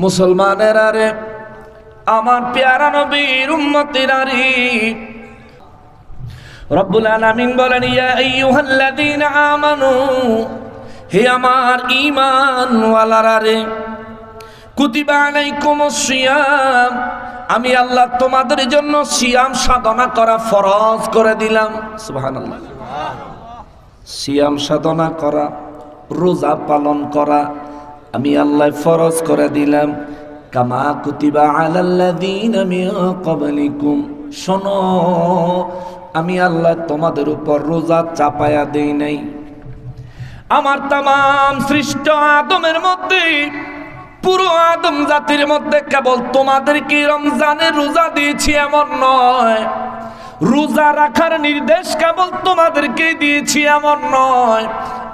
মুসলমানেরা রে, আমার পেয়ারা নবীর উম্মতেরা রে, রব্বুল আলামিন বলেন ইয়া আইয়ুহাল্লাযীনা আমানু, হে আমার ঈমানওয়ালারা রে, কুতিবা আলাইকুমুস সিয়াম, আমি আল্লাহ তোমাদের জন্য সিয়াম সাধনা করা ফরজ করে দিলাম। সুবহানাল্লাহ। সিয়াম সাধনা করা, রোজা পালন করা আমি আল্লাহ ফরজ করে দিলাম। কামা কুতিবা আলাল্লাযীনা মিন ক্বাবলিকুম, শোনো আমি আল্লাহ তোমাদের উপর রোজা চাপায়া দেই নাই। আমার তামাম সৃষ্ট আদমের মধ্যে, পুরো আদম জাতির মধ্যে কেবল তোমাদেরকে রমজানের রোজা দিয়েছি এমন নয়, রোজা রাখার নির্দেশ কেবল তোমাদেরকে দিয়েছি এমন নয়,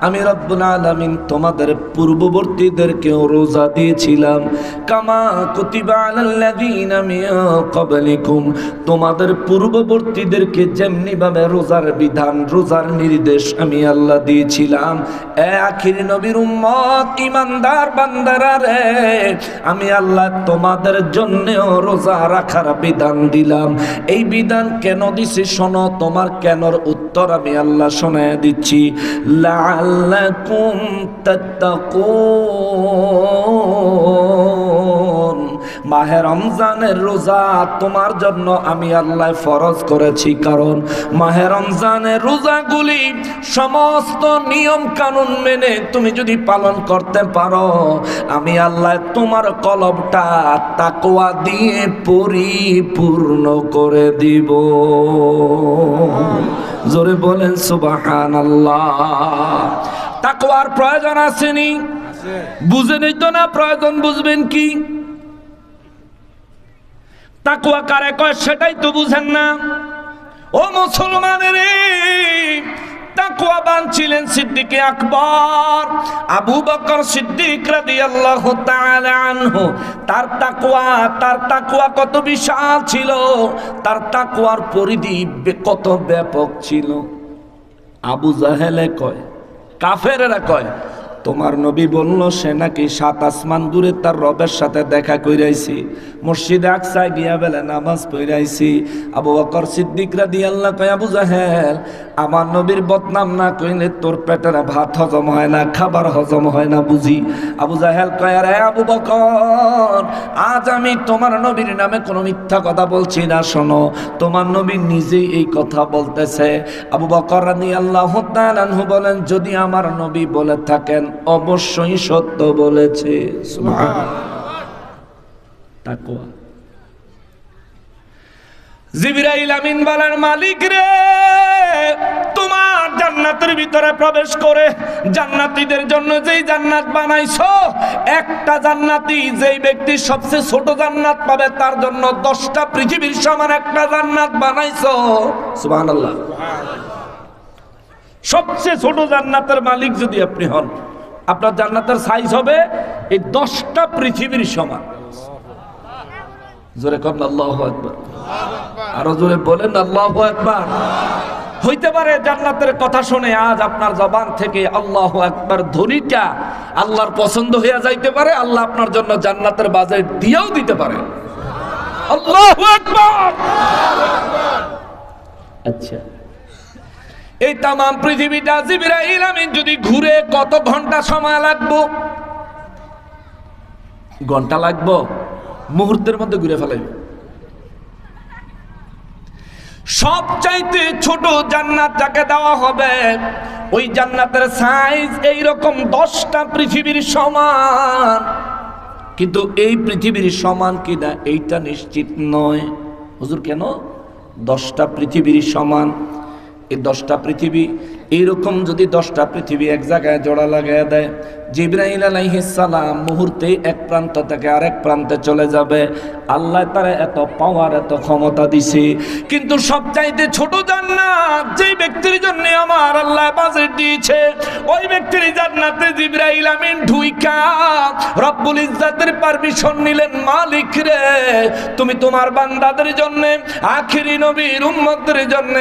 আমি রব্বুল আলামিন তোমাদের পূর্ববর্তীদেরকেও রোজা দিয়েছিলাম। কামা কুতিবা আলাল্লাযীনা মিন ক্বাবলিকুম, তোমাদের পূর্ববর্তীদেরকে যেমনি ভাবে রোজার বিধান, রোজার নির্দেশ আমি আল্লাহ দিয়েছিলাম। এ আখির নবীর উম্মত ঈমানদার বান্দারা রে, আমি আল্লাহ তোমাদের জন্যও রোজা রাখার বিধান দিলাম। এই বিধান কেন দিছি শোনো, তোমার কেনর উত্তর আমি আল্লাহ শোনায় দিচ্ছি। লাআল্লাকুম তাত্তাকুন, মাহে রমজানের রোজা তোমার জন্য আমি আল্লাহ ফরজ করেছি, কারণ মাহে রমজানের রোজাগুলি সমস্ত নিয়ম কানুন মেনে তুমি যদি পালন করতে পারো, আমি আল্লাহ তোমার কলবটা তাকওয়া দিয়ে পরিপূর্ণ করে দিব। জোরে বলেন সুবহানাল্লাহ। তাকওয়ার প্রয়োজন আসেনি? বুঝেনই তো না, প্রয়োজন বুঝবেন কি? তাকওয়া কারে কয় সেটাই তো বুঝেন না। ও মুসলমানের, তাকওয়াবান ছিলেন সিদ্দিক আকবর আবু বকর সিদ্দিক রাদিয়াল্লাহু তাআলা আনহু। তার তাকওয়া কত বিশাল ছিল, তার তাকওয়ার পরিধি কত ব্যাপক ছিল। আবু জাহেলে কয়, কাফেরেরা কয়, তোমার নবী বলল সে নাকি 7 আসমান দূরে তার রবের সাথে দেখা কইরাইছি, মসজিদে আকসায় গিয়া বেলা নামাজ পড়াইছি। আবু বকর সিদ্দিক রাদিয়াল্লাহু কয়, আবু জাহেল, আমার নবীর বদনাম না কইলে তোর পেটের ভাত হজম হয় না, খাবার হজম হয় না বুঝি। আবু জাহেল কয়, আরে আবু বকর, আজ আমি তোমার নবীর নামে কোনো মিথ্যা কথা বলছি না, শোনো তোমার নবী নিজেই এই কথা বলতেছে। আবু বকর রাদিয়াল্লাহু তাআলা আনহু বলেন, যদি আমার নবী বলে থাকেন অবশ্যই সত্য বলেছে। সুবহানাল্লাহ। তাকওয়া। জিবরাইল আমিন বলেন, মালিক রে, তোমার জান্নাতের ভিতরে প্রবেশ করে জান্নাতীদের জন্য যেই জান্নাত বানাইছো, একটা জান্নাতি যেই ব্যক্তি সবচেয়ে ছোট জান্নাত পাবে তার জন্য 10টা পৃথিবীর সমান একটা জান্নাত বানাইছো। সুবহানাল্লাহ। সবচেয়ে ছোট জান্নাতের মালিক যদি আপনি হন, আপনার জান্নাতের সাইজ হবে এই 10টা পৃথিবীর সমান। জোরে করেন আল্লাহু আকবার। আরো জোরে বলেন আল্লাহু আকবার। হইতে পারে জান্নাতের কথা শুনে আজ আপনার জবান থেকে আল্লাহু আকবার ধ্বনিটা আল্লাহর পছন্দ হয়ে যাইতে পারে, আল্লাহ আপনার জন্য জান্নাতের বাজেট দিয়েও দিতে পারে। আল্লাহু আকবার। আচ্ছা, এই তামাম পৃথিবীটা জিবরাইল আমিন যদি ঘুরে কত ঘন্টা সময় লাগবে? ঘন্টা লাগবে? মুহূর্তের মধ্যে ঘুরে ফেলাইবে। সবচাইতে ছোট জান্নাত যাকে দেওয়া হবে, ওই জান্নাতের সাইজ এইরকম 10টা পৃথিবীর সমান। কিন্তু এই পৃথিবীর সমান কিনা এইটা নিশ্চিত নয়। হুজুর কেন? 10টা পৃথিবীর সমান। এই 10টা পৃথিবী এইরকম যদি 10টা পৃথিবী এক জায়গায় জোড়া লাগায় দেয়, জিবরাইল আলাইহিস সালাম মুহূর্তে এক প্রান্ত থেকে আরেক প্রান্তে চলে যাবে। আল্লাহ তারা এত পাওয়ার, এত ক্ষমতা দিছে। কিন্তু সবচাইতে ছোট জান্নাত যেই ব্যক্তির জন্য আমার আল্লাহ বাজেট দিয়েছে, ওই ব্যক্তির জান্নাতে জিবরাইল আমিন ঢুইকা রব্বুল ইজ্জাতের পারমিশন নিলেন, মালিক রে, তুমি তোমার বান্দাদের জন্য, আখিরি নবীর উম্মতদের জন্য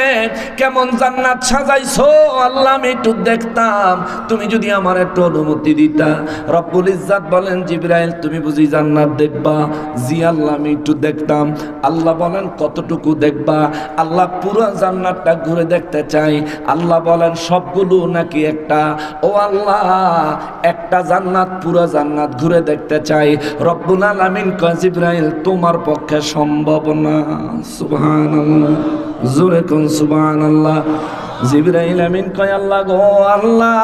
কেমন জান্নাত সাজাইছো, আল্লাহ আমি একটু দেখতাম, তুমি যদি আমার একটু অনুমতি দিতা। রব্বুল ইজ্জাত বলেন, জিবরাইল তুমি বুঝি জান্নাত দেখবা? জি আল্লাহ, আমি একটু দেখতাম। আল্লাহ বলেন, কতটুকু দেখবা? আল্লাহ পুরো জান্নাতটা ঘুরে দেখতে চাই। আল্লাহ বলেন, সবগুলো নাকি একটা? ও আল্লাহ, একটা জান্নাত, পুরো জান্নাত ঘুরে দেখতে চাই। রব্বুল আলামিন কয়, জিবরাইল তোমার পক্ষে সম্ভব না। সুবহানাল্লাহ, জোরে কোন সুবহানাল্লাহ। জিবরাইল আমিন কয়, আল্লাহ গো আল্লাহ,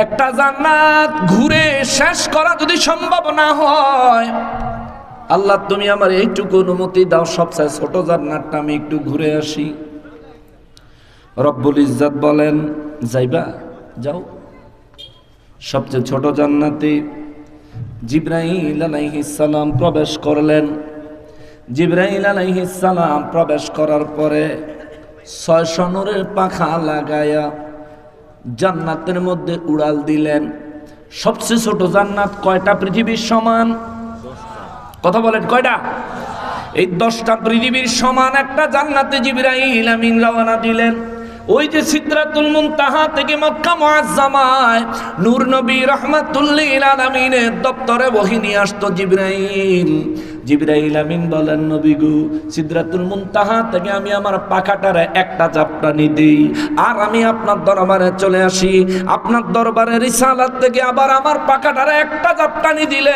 একটা জান্নাত ঘুরে শেষ করা যদি সম্ভব না হয়, আল্লাহ তুমি আমার এইটুকু অনুমতি দাও, সবচেয়ে ছোট জান্নাতটা আমি একটু ঘুরে আসি। রব্বুল ইজ্জাত বলেন, যাইবা, যাও। সবচেয়ে ছোট জান্নাতে জিবরাইল আলাইহিস সালাম প্রবেশ করলেন। জিবরাইল আলাইহিস সালাম প্রবেশ করার পরে 600 নূরের পাখা লাগায়া জান্নাতের মধ্যে উড়াল দিলেন। সবচেয়ে ছোট জান্নাত কয়টা পৃথিবীর সমান? কথা বলেন, কয়টা? এই 10টা পৃথিবীর সমান একটা জান্নাতে জিবরাইল আমিন রওনা দিলেন। ওই যে সিদরাতুল মুনতাহা থেকে মক্কা মুআজ্জামায় নূর নবী রাহমাতুল লিল আলামিনের দপ্তরে ওহী নিয়ে আসতো জিবরাইল। জিবরাইল আমিন বলেন, নবী গো, সিদরাতুল মুনতাহা থেকে আমি আমার পাখাটারে একটা ঝাপটানি দেই, আর আমি আপনার দরবারে চলে আসি। আপনার দরবারে রিসালাত থেকে আবার আমার পাখাটারে একটা ঝাপটানি দিলে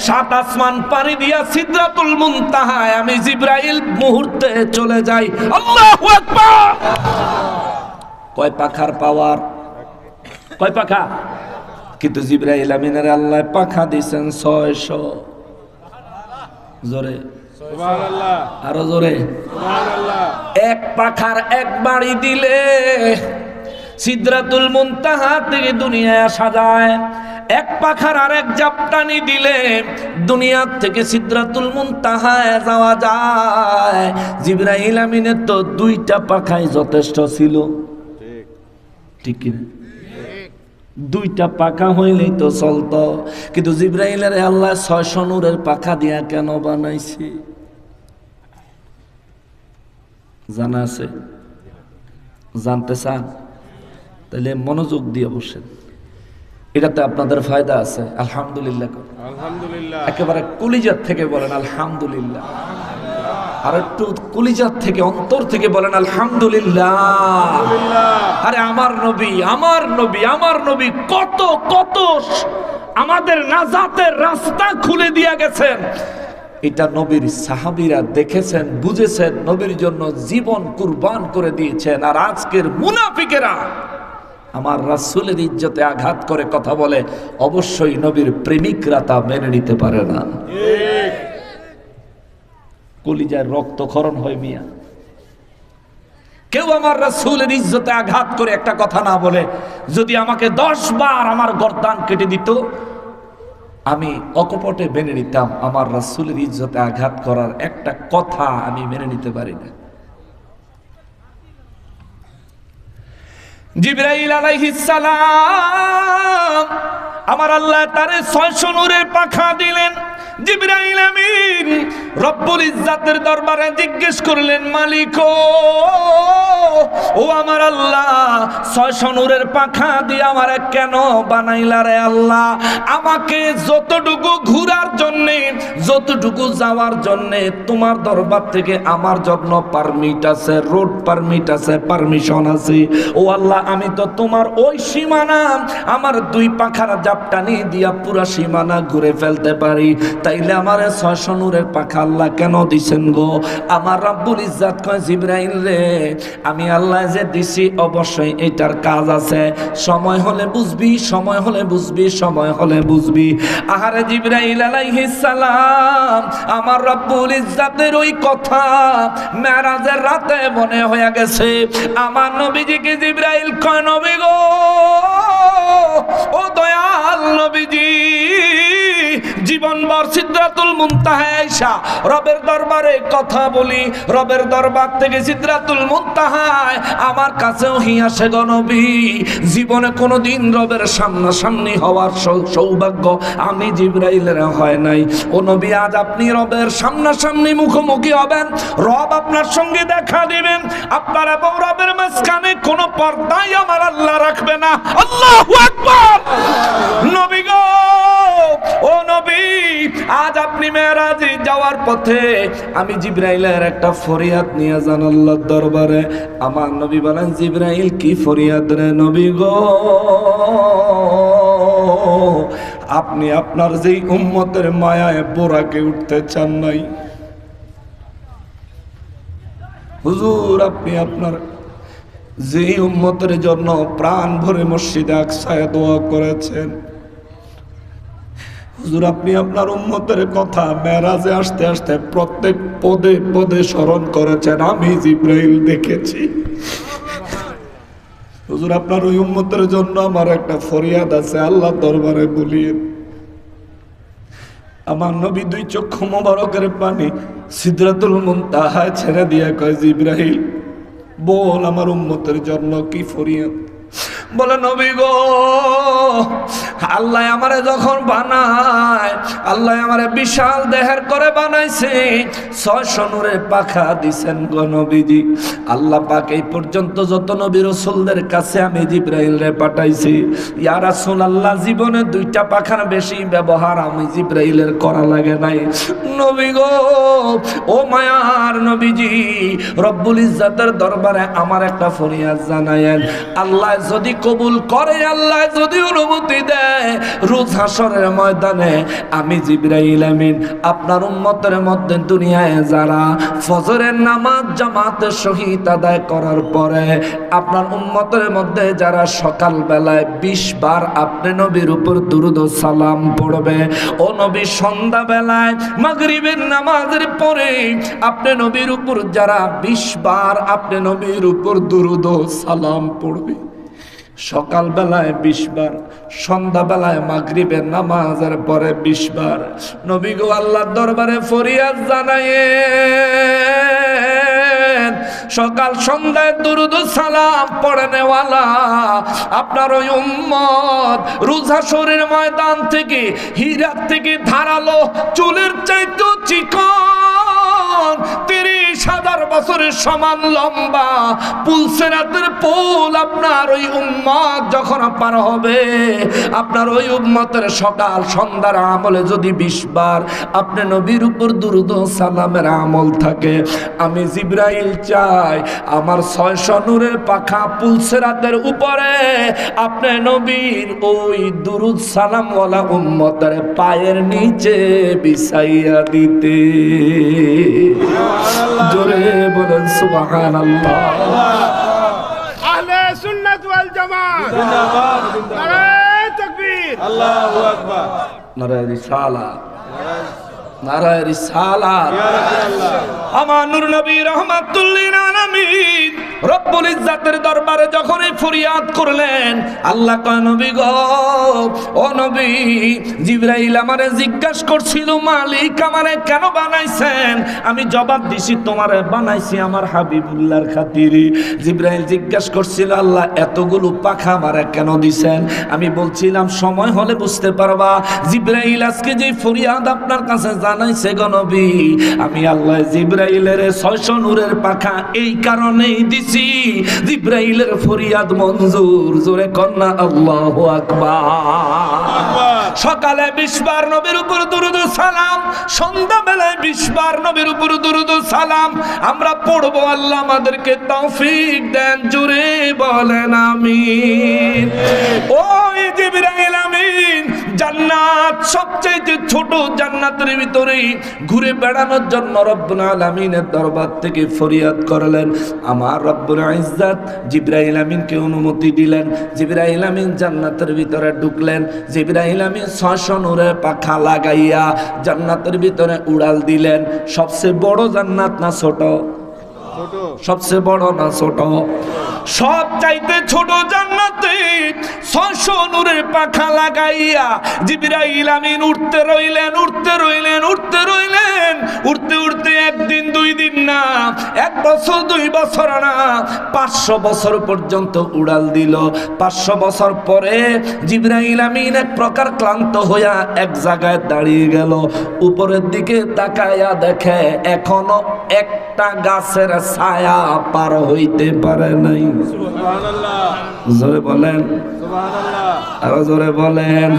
7 আসমান পাড়ি দিয়া সিদরাতুল মুনতাহায় আমি জিবরাইল মুহূর্তে চলে যাই। আল্লাহু আকবার। কয় পাখার পাওয়ার? কয় পাখা? কিন্তু জিবরাইল আমিনের আল্লাহ পাখা দিয়েছেন 600। জোরে সুবহানাল্লাহ, আরো জোরে সুবহানাল্লাহ। এক পাখার এক বাড়ি দিলে সিদরাতুল মুনতাহা থেকে দুনিয়ায় আসা যায়। এক পাখার আরেক জাপটানি দিলে দুনিয়া থেকে সিদরাতুল মুনতাহায় যাওয়া যায়। জিবরাইল আমিনের তো 2টা পাখাই যথেষ্ট ছিল, ঠিক কি না? 2টা পাখা হইলেই তো চলতো। কিন্তু জিবরাইলের আল্লাহ 600 নূরের পাখা দিয়া কেন বানাইছে? জানা আছে? জানতে চান? তাহলে মনোযোগ দিয়ে বসেন, এটাতে আপনাদের ফায়দা আছে। আলহামদুলিল্লাহ, আলহামদুলিল্লাহ। একেবারে কলিজার থেকে বলেন আলহামদুলিল্লাহ। আর একটু কলিজার থেকে, অন্তর থেকে বলেন আলহামদুলিল্লাহ। আরে আমার নবী, আমার নবী, আমার নবী কত কত আমাদের নাজাতের রাস্তা খুলে দিয়ে গেছেন। এটা নবীর সাহাবীরা দেখেছেন, বুঝেছেন, নবীর জন্য জীবন কুরবান করে দিয়েছেন। আর আজকের মুনাফিকেরা আমার রাসূলের ইজ্জতে আঘাত করে কথা বলে, অবশ্যই নবীর প্রেমিকরা তা মেনে নিতে পারে না। কলিজায় রক্তক্ষরণ হয় মিয়া। কেউ আমার রাসূলের ইজ্জতে আঘাত করে একটা কথা না বলে, যদি আমাকে 10 বার আমার গর্দান কেটে দিত, আমি অকপটে মেনে নিতাম। আমার রাসূলের ইজ্জতে আঘাত করার একটা কথা আমি মেনে নিতে পারি না। জিবরাইল আলাইহিস সালাম আমার আল্লাহ তারে 600 নূরের পাখা দিলেন। জিবরাইল আমিন রব্বুল ইজ্জাতের দরবারে জিজ্ঞেস করলেন, মালিক ও আমার আল্লাহ, 600 নূরের পাখা দিয়ে আমারে কেন বানাইলা রে আল্লাহ? আমাকে যতটুকু ঘোরার জন্যে, যতটুকু যাওয়ার জন্যে তোমার দরবার থেকে আমার জন্য পারমিট আছে, রোড পারমিট আছে, পারমিশন আছে। ও আল্লাহ, আমি তো তোমার ওই সীমানা আমার 2 পাখার জাপটানি দিয়া পুরা সীমানা ঘুরে ফেলতে পারি। তাইলে আমার 600 নূরের পাখা আল্লাহ কেন দিছেন গো? আমার রব্বুল ইজ্জাত কয়, জিবরাইল রে, আমি আল্লাহ যে দিছি অবশ্যই এটার কাজ আছে। সময় হলে বুঝবি, সময় হলে বুঝবি, সময় হলে বুঝবি। আহারে জিবরাইল আলাইহিস সালাম আমার রব্বুল ইজ্জাতের ওই কথা মেরাজের রাতে মনে হয়ে গেছে। আমার নবীজিকে জিবরাইল কয়, নবী গো, ও দয়াল নবীজি, জীবনভর সিদরাতুল মুনতাহায় আইসা রবের দরবারে কথা বলি, রবের দরবার থেকে সিদরাতুল মুনতাহায় আমার কাছেও আসে গো নবী। জীবনে কোনোদিন রবের সামনাসামনি হওয়ার সৌভাগ্য আমি জিবরাইলের হয় নাই। ও নবী, আজ আপনি রবের সামনাসামনি মুখোমুখি হবেন, রব আপনার সঙ্গে দেখা দিবেন, আপনার এবং রবের মাঝখানে কোনো পর্দাই আমার আল্লাহ রাখবে না। আল্লাহু আকবার। নবী গো, ও নবী, আজ আপনি মেরাজে যাওয়ার পথে আমি জিবরাইলের একটা ফরিয়াদ নিয়ে যান আল্লাহর দরবারে। আমার নবী বলেন, জিবরাইল কি ফরিয়াদ রে নবী গো? আপনি আপনার যেই উম্মতের মায়ায় বোরাকে উঠতে চান নাই হুজুর, আপনি আপনার যেই উম্মতের জন্য প্রাণ ভরে মসজিদে আকসায় দোয়া করেছেন হুজুর, আপনি আপনার উম্মতের কথা মেরাজে আসতে আসতে প্রত্যেক পদে পদে স্মরণ করেছেন, আমি জিবরাইল দেখেছি। হুজুর, আপনার ওই উম্মতের জন্য আমার একটা ফরিয়াদ আছে, আল্লাহ দরবারে বলিয়েন। আমার নবী দুই চক্ষু মোবারকের পানি সিদরাতুল মুনতাহায় ছেড়ে দিয়ে কয়, জিবরাইল বল আমার উম্মতের জন্য কি ফরিয়াদ? বলে, নবী গো, আল্লাহ আমারে যখন বানায়, আল্লাহ আমারে বিশাল দেহের করে বানাইছে, 600 নূরের পাখা দিছেন গো নবীজি। আল্লাহ পাক এই পর্যন্ত যত নবী রাসূলদের কাছে আমি জিবরাইল রে পাঠাইছি, ইয়া রাসূলুল্লাহ, জীবনে 2টা পাখার বেশি ব্যবহার আমি জিবরাইলের করা লাগে নাই। নবী গো, ও মায়ার নবীজি, রব্বুল ইজ্জতের দরবারে আমার একটা ফরিয়াদ জানায়েন। আল্লাহ যদি কবুল করে, আল্লাহ যদি অনুমতি দেয়, রোজ হাসরের ময়দানে আমি জিবরাইল আমিন আপনার উম্মতের মধ্যে দুনিয়ায় যারা ফজরের নামাজ জামাতে সহিত আদায় করার পরে আপনার উম্মতের মধ্যে যারা সকাল বেলায় 20 বার আপনি নবীর উপর দুরূদ ও সালাম পড়বে, ও নবী সন্ধ্যা বেলায় মাগরিবের নামাজের পরে আপনি নবীর উপর যারা 20 বার আপনি নবীর উপর দুরূদ ও সালাম পড়বে, সকাল বেলায় 20 বার, সন্ধ্যা বেলায় মাগরিবের নামাজের পরে 20 বার, নবী গো আল্লাহর দরবারে ফরিয়াদ জানায়েন। সকাল সন্ধ্যায় দুরূদ সালাম পড়নেওয়ালা আপনার ওই উম্মত রোজ হাসরের ময়দান থেকে হীরার থেকে ধারালো চুলের চাইতে চিকন 30,000 বছরের সমান লম্বা পুলসেরাতের পুল আপনার ওই উম্মত যখন পার হবে, আপনার ওই উম্মতের সকাল সন্ধ্যার আমলে যদি 20 বার আপনি নবীর উপর দুরূদ ও সালামের আমল থাকে, আমি জিবরাইল চাই আমার 600 নূরের পাখা পুলসেরাতের উপরে আপনি নবীর ওই দুরূদ সালামওয়ালা উম্মতের পায়ের নিচে বিছাইয়া দিতে। জোরে বলেন সুবহানাল্লাহ। আহলে সুন্নাত ওয়াল জামাত জিন্দাবাদ, নারায়ে তাকবীর, আল্লাহু আকবার, নারায়ে রিসালাত, নারায়ে রিসালাত। আমার নূর নবী রাহমাতুল লিল আলামিন রব্বুল ইজ্জতের দরবারে যখন এই ফরিয়াদ করলেন, আল্লাহ কয়, নবী গো, ও নবী, জিবরাইল আমারে জিজ্ঞাসা করছিল, মালিক আমারে কেন বানাইছেন? আমি জবাব দিছি, তোমারে বানাইছি আমার হাবিবুল্লাহর খাতিরে। জিবরাইল জিজ্ঞাসা করছিল, আল্লাহ এতগুলো পাখা আমারে কেন দিছেন? আমি বলছিলাম, সময় হলে বুঝতে পারবা। জিবরাইল আজকে যে ফরিয়াদ আপনার কাছে জানাইছে গো নবী, আমি আল্লাহ জিবরাইলের 600 নূরের পাখা এই কারণেই দিছি, জিবরাইলের ফরিয়াদ মঞ্জুর। জোরে কন্যা আল্লাহু আকবার। সকালে 20 বার নবীর উপর দুরূদ সালাম, সন্ধ্যা বেলায় 20 বার নবীর উপর দুরূদ সালাম আমরা পড়বো। আল্লাহ আমাদেরকে তৌফিক দেন, জোরে বলেন আমিন। ওই জিবরাইল আমিন জান্নাত সবচেয়ে ছোট জান্নাতের ভিতরে ঘুরে বেড়ানোর জন্য রব্বুল আলামিনের দরবার থেকে ফরিয়াদ করলেন। আমার রব্বুল ইজ্জত জিবরাইল আমিনকে অনুমতি দিলেন। জিবরাইল আমিন জান্নাতের ভিতরে ঢুকলেন। জিবরাইল আমিন 600 নূরের পাখা লাগাইয়া জান্নাতের ভিতরে উড়াল দিলেন। সবচেয়ে বড় জান্নাত না ছোট? সবচেয়ে বড় না ছোট? সব চাইতে ছোট জান্নাতে 600 নূরের পাখা লাগাইয়া জিবরাইল আমিন উঠতে রইলেন, উঠতে রইলেন, উঠতে রইলেন। উঠতে উঠতে একদিন 2 দিন না, 1 বছর 2 বছর না, 500 বছর পর্যন্ত উড়াল দিল। 500 বছর পরে জিবরাইল আমিন এক প্রকার ক্লান্ত হইয়া এক জায়গায় দাঁড়িয়ে গেল। উপরের দিকে তাকায়া দেখে এখনো একটা গাছের ছায়া পার হইতে পারে নাই। জোরে বলেন আরো জোরে বলেন।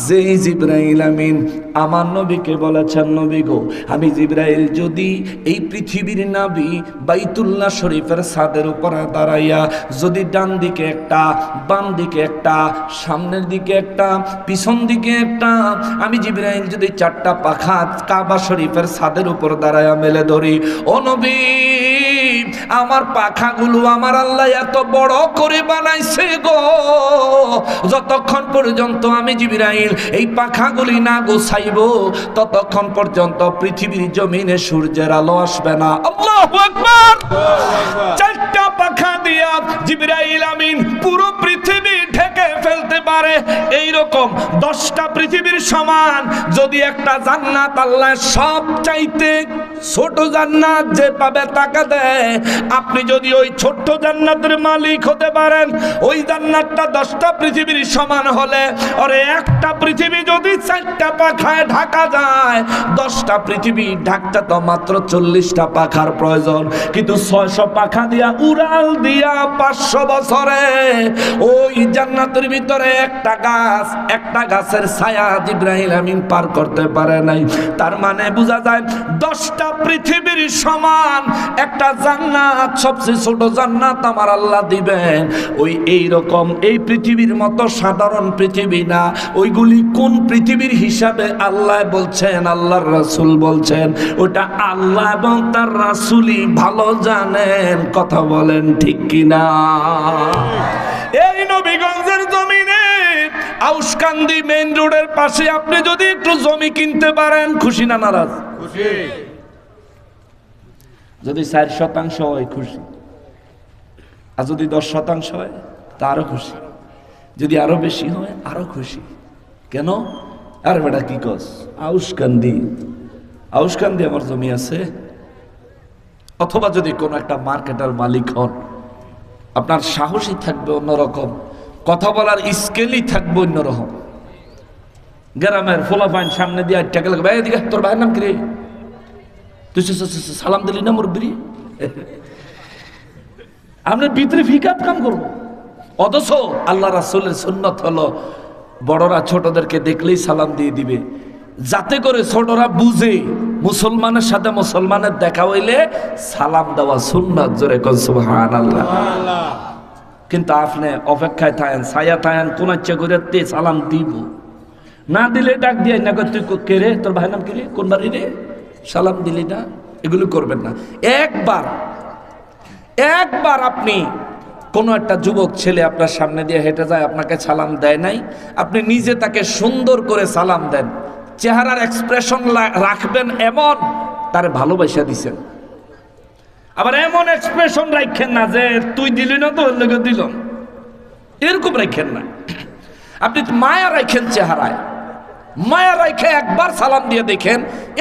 যেই জিবরাইল আমিন আমার নবীকে বলেছেন, নবী গো, আমি জিবরাইল যদি এই পৃথিবীর নাবি বাইতুল্লাহ শরীফের ছাদের উপরে দাঁড়াইয়া যদি ডান দিকে একটা, বাম দিকে একটা, সামনের দিকে একটা, পিছন দিকে একটা, আমি জিবরাইল যদি 4টা পাখা কাবা শরীফের ছাদের উপর দাঁড়াইয়া মেলে ধরি, ও নবী, আমার পাখাগুলো আমার আল্লাহ এত বড় করে বানাইছে গো, যতক্ষণ পর্যন্ত আমি জিবরাইল এই পাখাগুলি না গোছাইব ততক্ষণ পর্যন্ত পৃথিবীর জমিনে সূর্যের আলো আসবে না। আল্লাহু আকবার। 4টা পাখা দিয়া জিবরাইল আমিন পুরো পৃথিবী ঢেকে ফেলতে পারে। এইরকম 10টা পৃথিবীর সমান যদি একটা জান্নাত আল্লাহ সব চাইতে ছোট জান্নাত যে পাবে তাকে দেয়, আপনি যদি ওই ছোট্ট জান্নাতের মালিক হতে পারেন, ওই জান্নাতটা 10টা পৃথিবীর সমান হলে, আর একটা পৃথিবী যদি 4টা পাখায় ঢাকা যায়, 10টা পৃথিবী ঢাকতে তো মাত্র 40টা পাখার প্রয়োজন। কিন্তু 600 পাখা দিয়া উড়াল দিয়া 500 বছরে ওই জান্নাতের ভিতরে একটা গাছ, একটা গাছের ছায়া জিবরাইল আমিন পার করতে পারে নাই। তার মানে বোঝা যায় 10টা পৃথিবীর সমান একটা জান্নাত, সবচেয়ে ছোট জান্নাত আমার আল্লাহ দিবেন। ওই এইরকম এই পৃথিবীর মতো সাধারণ পৃথিবী না, ওইগুলি কোন পৃথিবীর হিসাবে আল্লাহ বলছেন, আল্লাহর রাসূল বলছেন, ওটা আল্লাহ এবং তার রাসূলই ভালো জানেন। কথা বলেন ঠিক কিনা? এই নবীগঞ্জের জমিনে আউশকান্দি মেইন রোডের পাশে আপনি যদি একটু জমি কিনতে পারেন, খুশি না নারাজ? খুশি। যদি 4% হয় খুশি, আর যদি 10% হয় তারও খুশি, যদি আরো বেশি হয় আরো খুশি। কেন? আর বেটা কি কস? আউশকান্দি, আউশকান্দি আমার জমি আছে। অথবা যদি কোনো একটা মার্কেটের মালিক হন, আপনার সাহসী থাকবে অন্যরকম, কথা বলার স্কেলই থাকবে অন্যরকম। গ্রামের ফোলাফাইন সামনে দিয়ে টাকা লাগবে, এদিকে তোর ভাইয়ের নাম কি রে? তুই সালাম দিলি না মুরব্বি? আপনার ভিতরে ফিকাপ কাম করবো। অথচ আল্লাহ রাসূলের সুন্নত হলো বড়রা ছোটদেরকে দেখলেই সালাম দিয়ে দিবে, যাতে করে ছোটরা বুঝে মুসলমানের সাথে মুসলমানের দেখা হইলে সালাম দেওয়া সুন্নাত। জোরে কোন সুবহানাল্লাহ। কিন্তু আপনি অপেক্ষায় থাকেন, ছায়া থাকেন, কোন ইচ্ছা করে সালাম দিব, না দিলে ডাক দিয়ে না, তুই কে রে, তোর ভাইয়ের নাম কি রে, কোন বাড়ি রে, সালাম দিলি না, এগুলো করবেন না। একবার আপনি কোন একটা যুবক ছেলে আপনার সামনে দিয়ে হেঁটে যায়, আপনাকে সালাম দেয় নাই, আপনি নিজে তাকে সুন্দর করে সালাম দেন, চেহারার এক্সপ্রেশন রাখবেন এমন তার ভালোবাসা দিছেন। আবার এমন এক্সপ্রেশন রাখেন না যে তুই দিলি না তো লোকে দিল, এরকম রাখেন না। আপনি মায়া রাখেন চেহারায়, মায়া রাখে একবার সালাম দিয়ে দেখেন,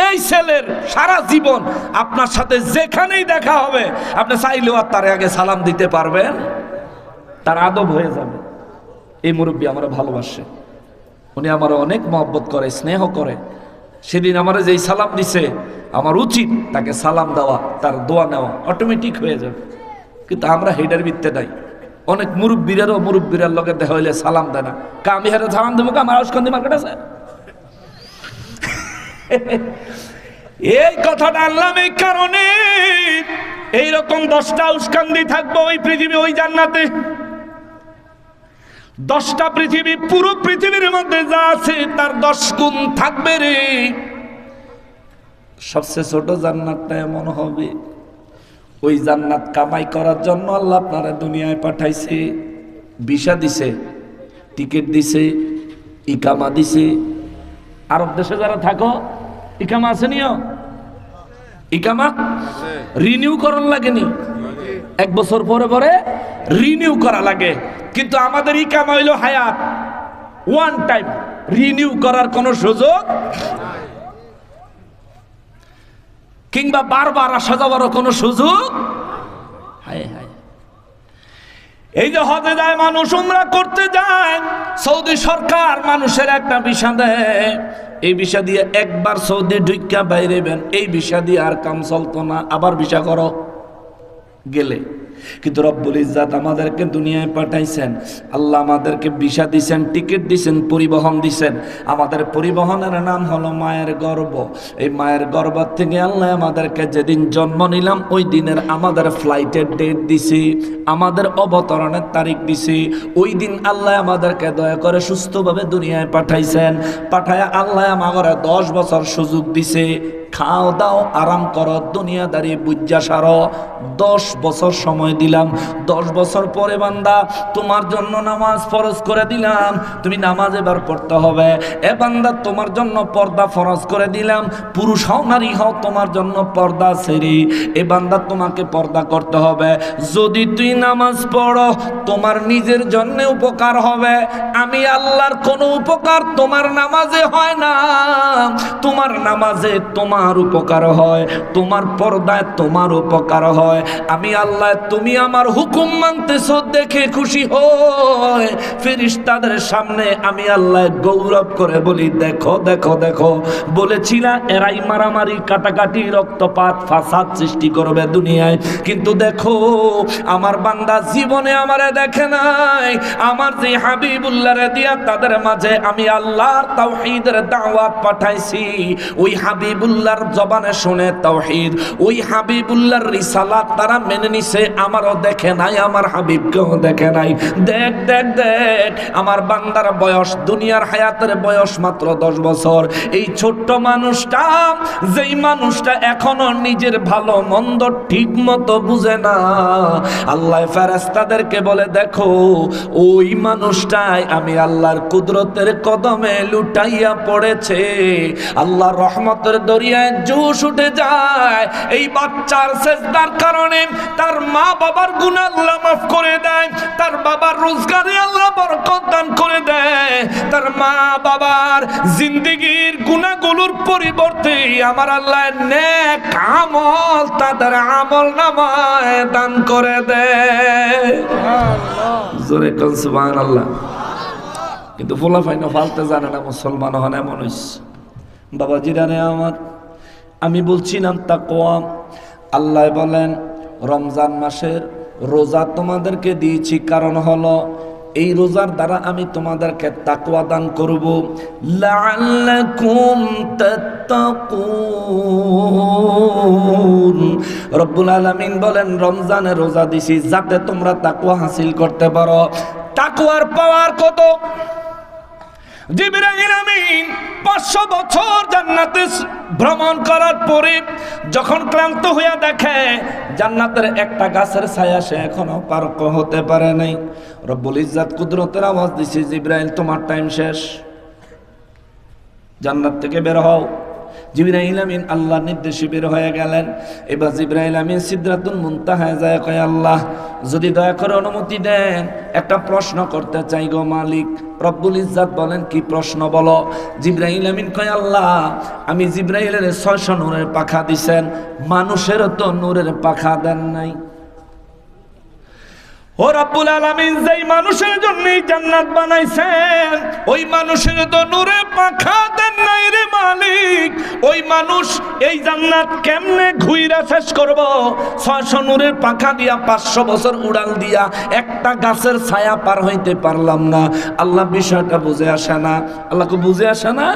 এই ছেলের সারা জীবন আপনার সাথে যেখানেই দেখা হবে আপনি চাইলেও আর তার আগে সালাম দিতে পারবেন, তার আদব হয়ে যাবে। এই মুরব্বী আমার ভালোবাসে, উনি আমার অনেক মহব্বত করে, স্নেহ করে। সেদিন আমার যেই সালাম দিছে, আমার উচিত তাকে সালাম দেওয়া, তার দোয়া নেওয়া, অটোমেটিক হয়ে যাবে। কিন্তু আমরা হেডার ভিত্তে নাই। অনেক মুরব্বীরার লগে দেখা হইলে সালাম দেয় না, কা আমি হেরে সালাম দেবো, আমার আউশকান্দি মার্কেট আছে। এই কথাটা আনলাম এই কারণে, এইরকম 10টা আউশকান্দি থাকবো ওই পৃথিবী, ওই জান্নাতে। 10টা পৃথিবী, পুরো পৃথিবীর মধ্যে যা আছে তার 10 গুণ থাকবে রে। সবচেয়ে ছোট জান্নাতটা এমন হবে, ওই জান্নাত কামাই করার জন্য আল্লাহ আপনারা দুনিয়ায় পাঠাইছে, ভিসা দিছে, টিকিট দিছে, ইকামা দিছে। আরব দেশে যারা থাকো, ইকামা আছে নিও, ইকামা রিনিউ করার লাগেনি, 1 বছর পরে পরে রিনিউ করা লাগে। কিন্তু আমাদের ইকামা হইল হায়াত, ওয়ান টাইম, রিনিউ করার কোনো সুযোগ কিংবা বারবার আসা যাওয়ারও কোনো সুযোগ। হায় হায়, এই যে হজে যায় মানুষ, উমরা করতে যায়, সৌদি সরকার মানুষের একটা ভিসা দেয়, এই ভিসা দিয়ে একবার সৌদি ঢুইকা বাইরেবেন, এই ভিসা দিয়ে আর কাম চলতো না, আবার ভিসা করো গেলে। কিন্তু রব্বুল ইজ্জাত আমাদেরকে দুনিয়ায় পাঠাইছেন, আল্লাহ আমাদেরকে ভিসা দিছেন, টিকিট দিছেন, পরিবহন দিছেন। আমাদের পরিবহনের নাম হলো মায়ের গর্ভ। এই মায়ের গর্ভ থেকে আল্লাহ আমাদেরকে যেদিন জন্ম নিলাম ওই দিনের আমাদের ফ্লাইটের ডেট দিছি, আমাদের অবতরণের তারিখ দিছি। ওই দিন আল্লাহ আমাদেরকে দয়া করে সুস্থভাবে দুনিয়ায় পাঠাইছেন। পাঠায় আল্লাহ আমাদের 10 বছর সুযোগ দিছে, খাও দাও আরাম করো, দুনিয়াদারি বুঝা সারো। 10 বছর সময় দিলাম, 10 বছর পরে বান্দা তোমার জন্য নামাজ ফরজ করে দিলাম, তুমি নামাজ এবার পড়তে হবে। এ বান্দা তোমার জন্য পর্দা ফরজ করে দিলাম, পুরুষ হও নারী হও তোমার জন্য পর্দা ছেড়ে। এ বান্দা তোমাকে পর্দা করতে হবে। যদি তুই নামাজ পড়ো তোমার নিজের জন্য উপকার হবে। আমি আল্লাহর কোনো উপকার তোমার নামাজে হয় না, তোমার নামাজে তোমার উপকার হয়, তোমার পর্দায় তোমার উপকার হয়। আমি আল্লাহ, তুমি আমার হুকুম মানতেছো দেখে খুশি হয়। ফেরেশতাদের সামনে আমি আল্লাহ গৌরব করে বলি, দেখো দেখো দেখো, বলেছিলাম এরাই মারামারি কাটাকাটি রক্তপাত ফাসাদ সৃষ্টি করবে দুনিয়ায়, কিন্তু দেখো আমার বান্দা জীবনে আমারে দেখে নাই। আমার যে হাবিবুল্লাহরে দিয়া তাদের মাঝে আমি আল্লাহর তাওহীদের দাওয়াত পাঠাইছি, ওই হাবিবুল্লাহর জবানে শুনে তাওহীদ, ওই হাবিবুল্লাহর রিসালাত তারা মেনে নিছে। আমারও দেখে নাই, আমার হাবিবকেও দেখে নাই। দেখ দেখ দেখ, আমার বান্দার বয়স, দুনিয়ার হায়াতের বয়স মাত্র 10 বছর। এই ছোট্ট মানুষটা, যেই মানুষটা এখনো নিজের ভালো মন্দ ঠিক মতো বুঝে না, আল্লাহ ফেরেশতাদেরকে বলে দেখো ওই মানুষটাই আমি আল্লাহর কুদরতের কদমে লুটাইয়া পড়েছে। আল্লাহর রহমতের দরিয়ায় জোশ উঠে যায়। এই বাচ্চার সেজদার কারণে তার মা বাবার গুনাহ আল্লাহ মাফ করে দেয়, তার বাবার রোজগারে আল্লাহ বরকত দান করে দেয়, তার মা বাবার জিন্দেগীর গুনাহগুলোর পরিবর্তে আমার আল্লাহ নেক আমল তাদের আমল নামায় দান করে দেয়। জোরে কোন সুবহানাল্লাহ। কিন্তু ফোলা ফাইনা ফালতে জানে না, মুসলমান হন এমন হইছে। বাবাজিরা রে আমার, আমি বলছিলাম তাকওয়া। আল্লাহ বলেন রমজান মাসের রোজা তোমাদেরকে দিয়েছি, কারণ হলো এই রোজার দ্বারা আমি তোমাদেরকে তাকওয়া দান করব। লাআল্লাকুম তাত্তাকুন। রব্বুল আলামিন বলেন রমজানে রোজা দিছি যাতে তোমরা তাকওয়া হাসিল করতে পারো। তাকওয়ার পাওয়ার কত! জিবরাইল আমিন 500 বছর জান্নাতে ভ্রমণ করার পরে যখন ক্লান্ত হইয়া দেখে জান্নাতের একটা গাছের ছায়া সে এখনো পার হতে পারে নাই, রব্বুল ইজ্জত কুদরতের আওয়াজ দিছে, জিবরাইল তোমার টাইম শেষ, জান্নাত থেকে বের হও। জিবরাইল আমিন আল্লাহর নির্দেশে বের হয়ে গেলেন। এবার জিবরাইল আমিন সিদরাতুল মুনতাহায় যায় কয়, আল্লাহ যদি দয়া করে অনুমতি দেন একটা প্রশ্ন করতে চাই গো মালিক। রব্বুল ইজ্জত বলেন কি প্রশ্ন বলো। জিবরাইল আমিন কয়, আল্লাহ আমি জিবরাইলের 600 নূরের পাখা দিছেন, মানুষেরও তো নূরের পাখা দেন নাই। ও রব্বুল আলামিন যেই মানুষের জন্য জান্নাত বানাইছেন ওই মানুষের তো নূরে পাখা দেন নাই রে মালিক। ওই মানুষ এই জান্নাত কেমনে ঘুইরা শেষ করব? 600 নূরের পাখা দিয়া 500 বছর উড়াল দিয়া একটা গাছের ছায়া পার হইতে পারলাম না। আল্লাহ বিষয়টা বুঝে আসে না। আল্লাহকে বুঝে আসে না?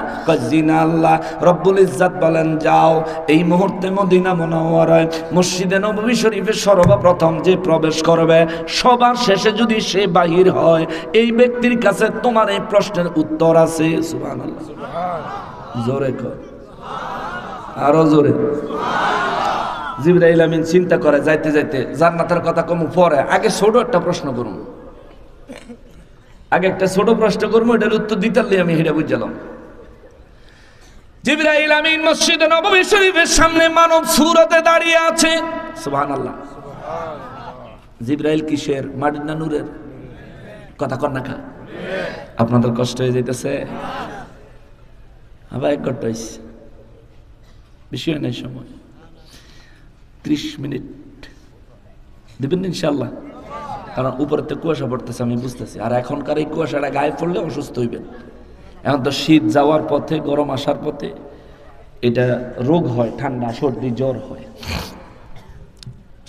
জিনা আল্লাহ। রব্বুল ইজ্জত বলেন যাও এই মুহূর্তে মদিনা মুনাওয়ারায় মসজিদে নববী শরীফে সর্বপ্রথম যে প্রবেশ করবে সবার শেষে যদি সে বাহির হয় এই ব্যক্তির কাছে তোমার এই প্রশ্নের উত্তর আছে। সুবহানাল্লাহ। জোরে কর, আরো জোরে। জিবরাইল আমিন চিন্তা করে যাইতে যাইতে জান্নাতের কথা কম পরে আগে ছোট একটা প্রশ্ন করুন, আগে একটা ছোট প্রশ্ন করবো, এটার উত্তর দিতে আমি হেঁটে বুঝলাম। জিবরাইল আমিন মসজিদে নববী শরীফের সামনে মানব সুরতে দাঁড়িয়ে আছে। সুবহানাল্লাহ। জিবরাইল কিসের? মাটির না নূরের? কথা কর না খা, আপনাদের কষ্ট হয়ে যাইতেছে। আবার 1 ঘন্টা হয়েছে, বেশি হয় নাই সময়, 30 মিনিট দেবেন ইনশাল্লাহ, কারণ উপরেতে কুয়াশা পড়তেছে আমি বুঝতেছি। আর এখনকার এই কুয়াশাটা গায়ে পড়লে অসুস্থ হইবেন। এখন তো শীত যাওয়ার পথে, গরম আসার পথে, এটা রোগ হয়, ঠান্ডা সর্দি জ্বর হয়।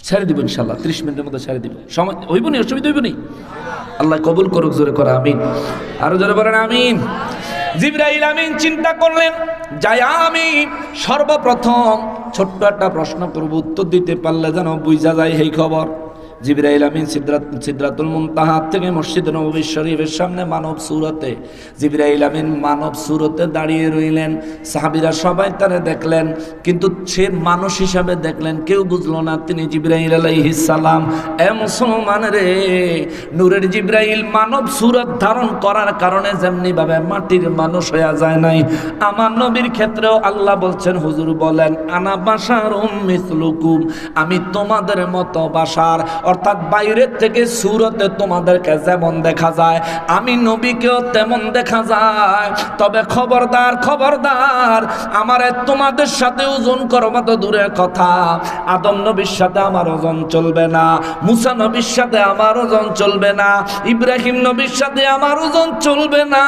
ছেড়ে দিব ইনশাল্লাহ, 30 মিনিটের মধ্যে ছেড়ে দিব। সময় হইব নি, অসুবিধা হইব নি। আল্লাহ কবুল করুক, জোরে করা আমিন। আরো জোরে বলেন আমিন। জিবরাইল আমিন চিন্তা করলেন, যাই আমি সর্বপ্রথম ছোট্ট একটা প্রশ্ন করব, উত্তর দিতে পারলে যেন বুঝা যায় এই খবর। জিবরাইল আমিন সিদরাতুল মুনতাহা থেকে মসজিদ নববী শরীফের সামনে মানব সুরতে, জিবরাইল আমিন মানব সুরতে দাঁড়িয়ে রইলেন। সাহাবীরা সবাই তারে দেখলেন, কিন্তু সে মানুষ হিসাবে দেখলেন, কেউ বুঝলো না তিনি জিবরাইল আলাইহিস সালাম। এ মুসলমান রে, নূরের জিবরাইল মানব সুরত ধারণ করার কারণে যেমনি ভাবে মাটির মানুষ হয়ে যায় নাই, আমার নবীর ক্ষেত্রেও আল্লাহ বলছেন, হুজুর বলেন, আনা বাশারুম মিসলুকুম, আমি তোমাদের মতো বাশার, অর্থাৎ বাইরের থেকে সুরতে তোমাদেরকে যেমন দেখা যায়, আমি নবীকেও তেমন দেখা যায়। তবে খবরদার, খবরদার, আমারে তোমাদের সাথে ওজন করবা তো দূরের কথা, আদম নবীর সাথে আমার ওজন চলবে না, মুসা নবীর সাথে আমার ওজন চলবে না, ইব্রাহিম নবীর সাথে আমার ওজন চলবে না।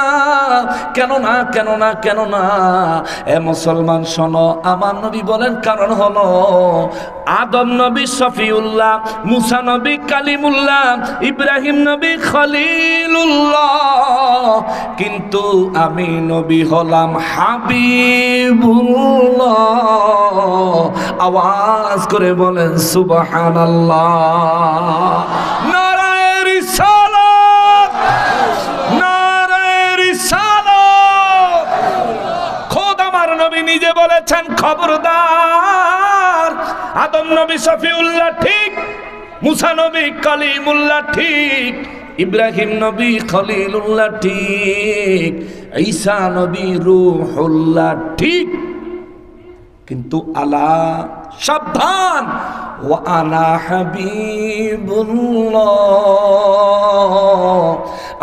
কেন না, কেন না, কেন না? এ মুসলমান শোনো, আমার নবী বলেন, কারণ হলো আদম নবী শফিউল্লাহ, মুসা নবী কালিমুল্লাহ, ইব্রাহিম নবী খলিলুল্লাহ, কিন্তু আমি নবী হলাম হাবিবুল্লাহ। আওয়াজ করে বলেন সুবহানাল্লাহ। নারায়ে রিসালাত, নারায়ে রিসালাত। খোদ আমার নবী নিজে বলেছেন, খবরদার, আদম নবী শফিউল্লাহ ঠিক, মুসা নবী কালিমুল্লাহ ঠিক, ইব্রাহিম নবী খলিলুল্লাহ ঠিক, ঈসা নবী রূহুল্লাহ ঠিক, কিন্তু আলা, সাবধান, ওয়া আনা হাবিবুল্লাহ,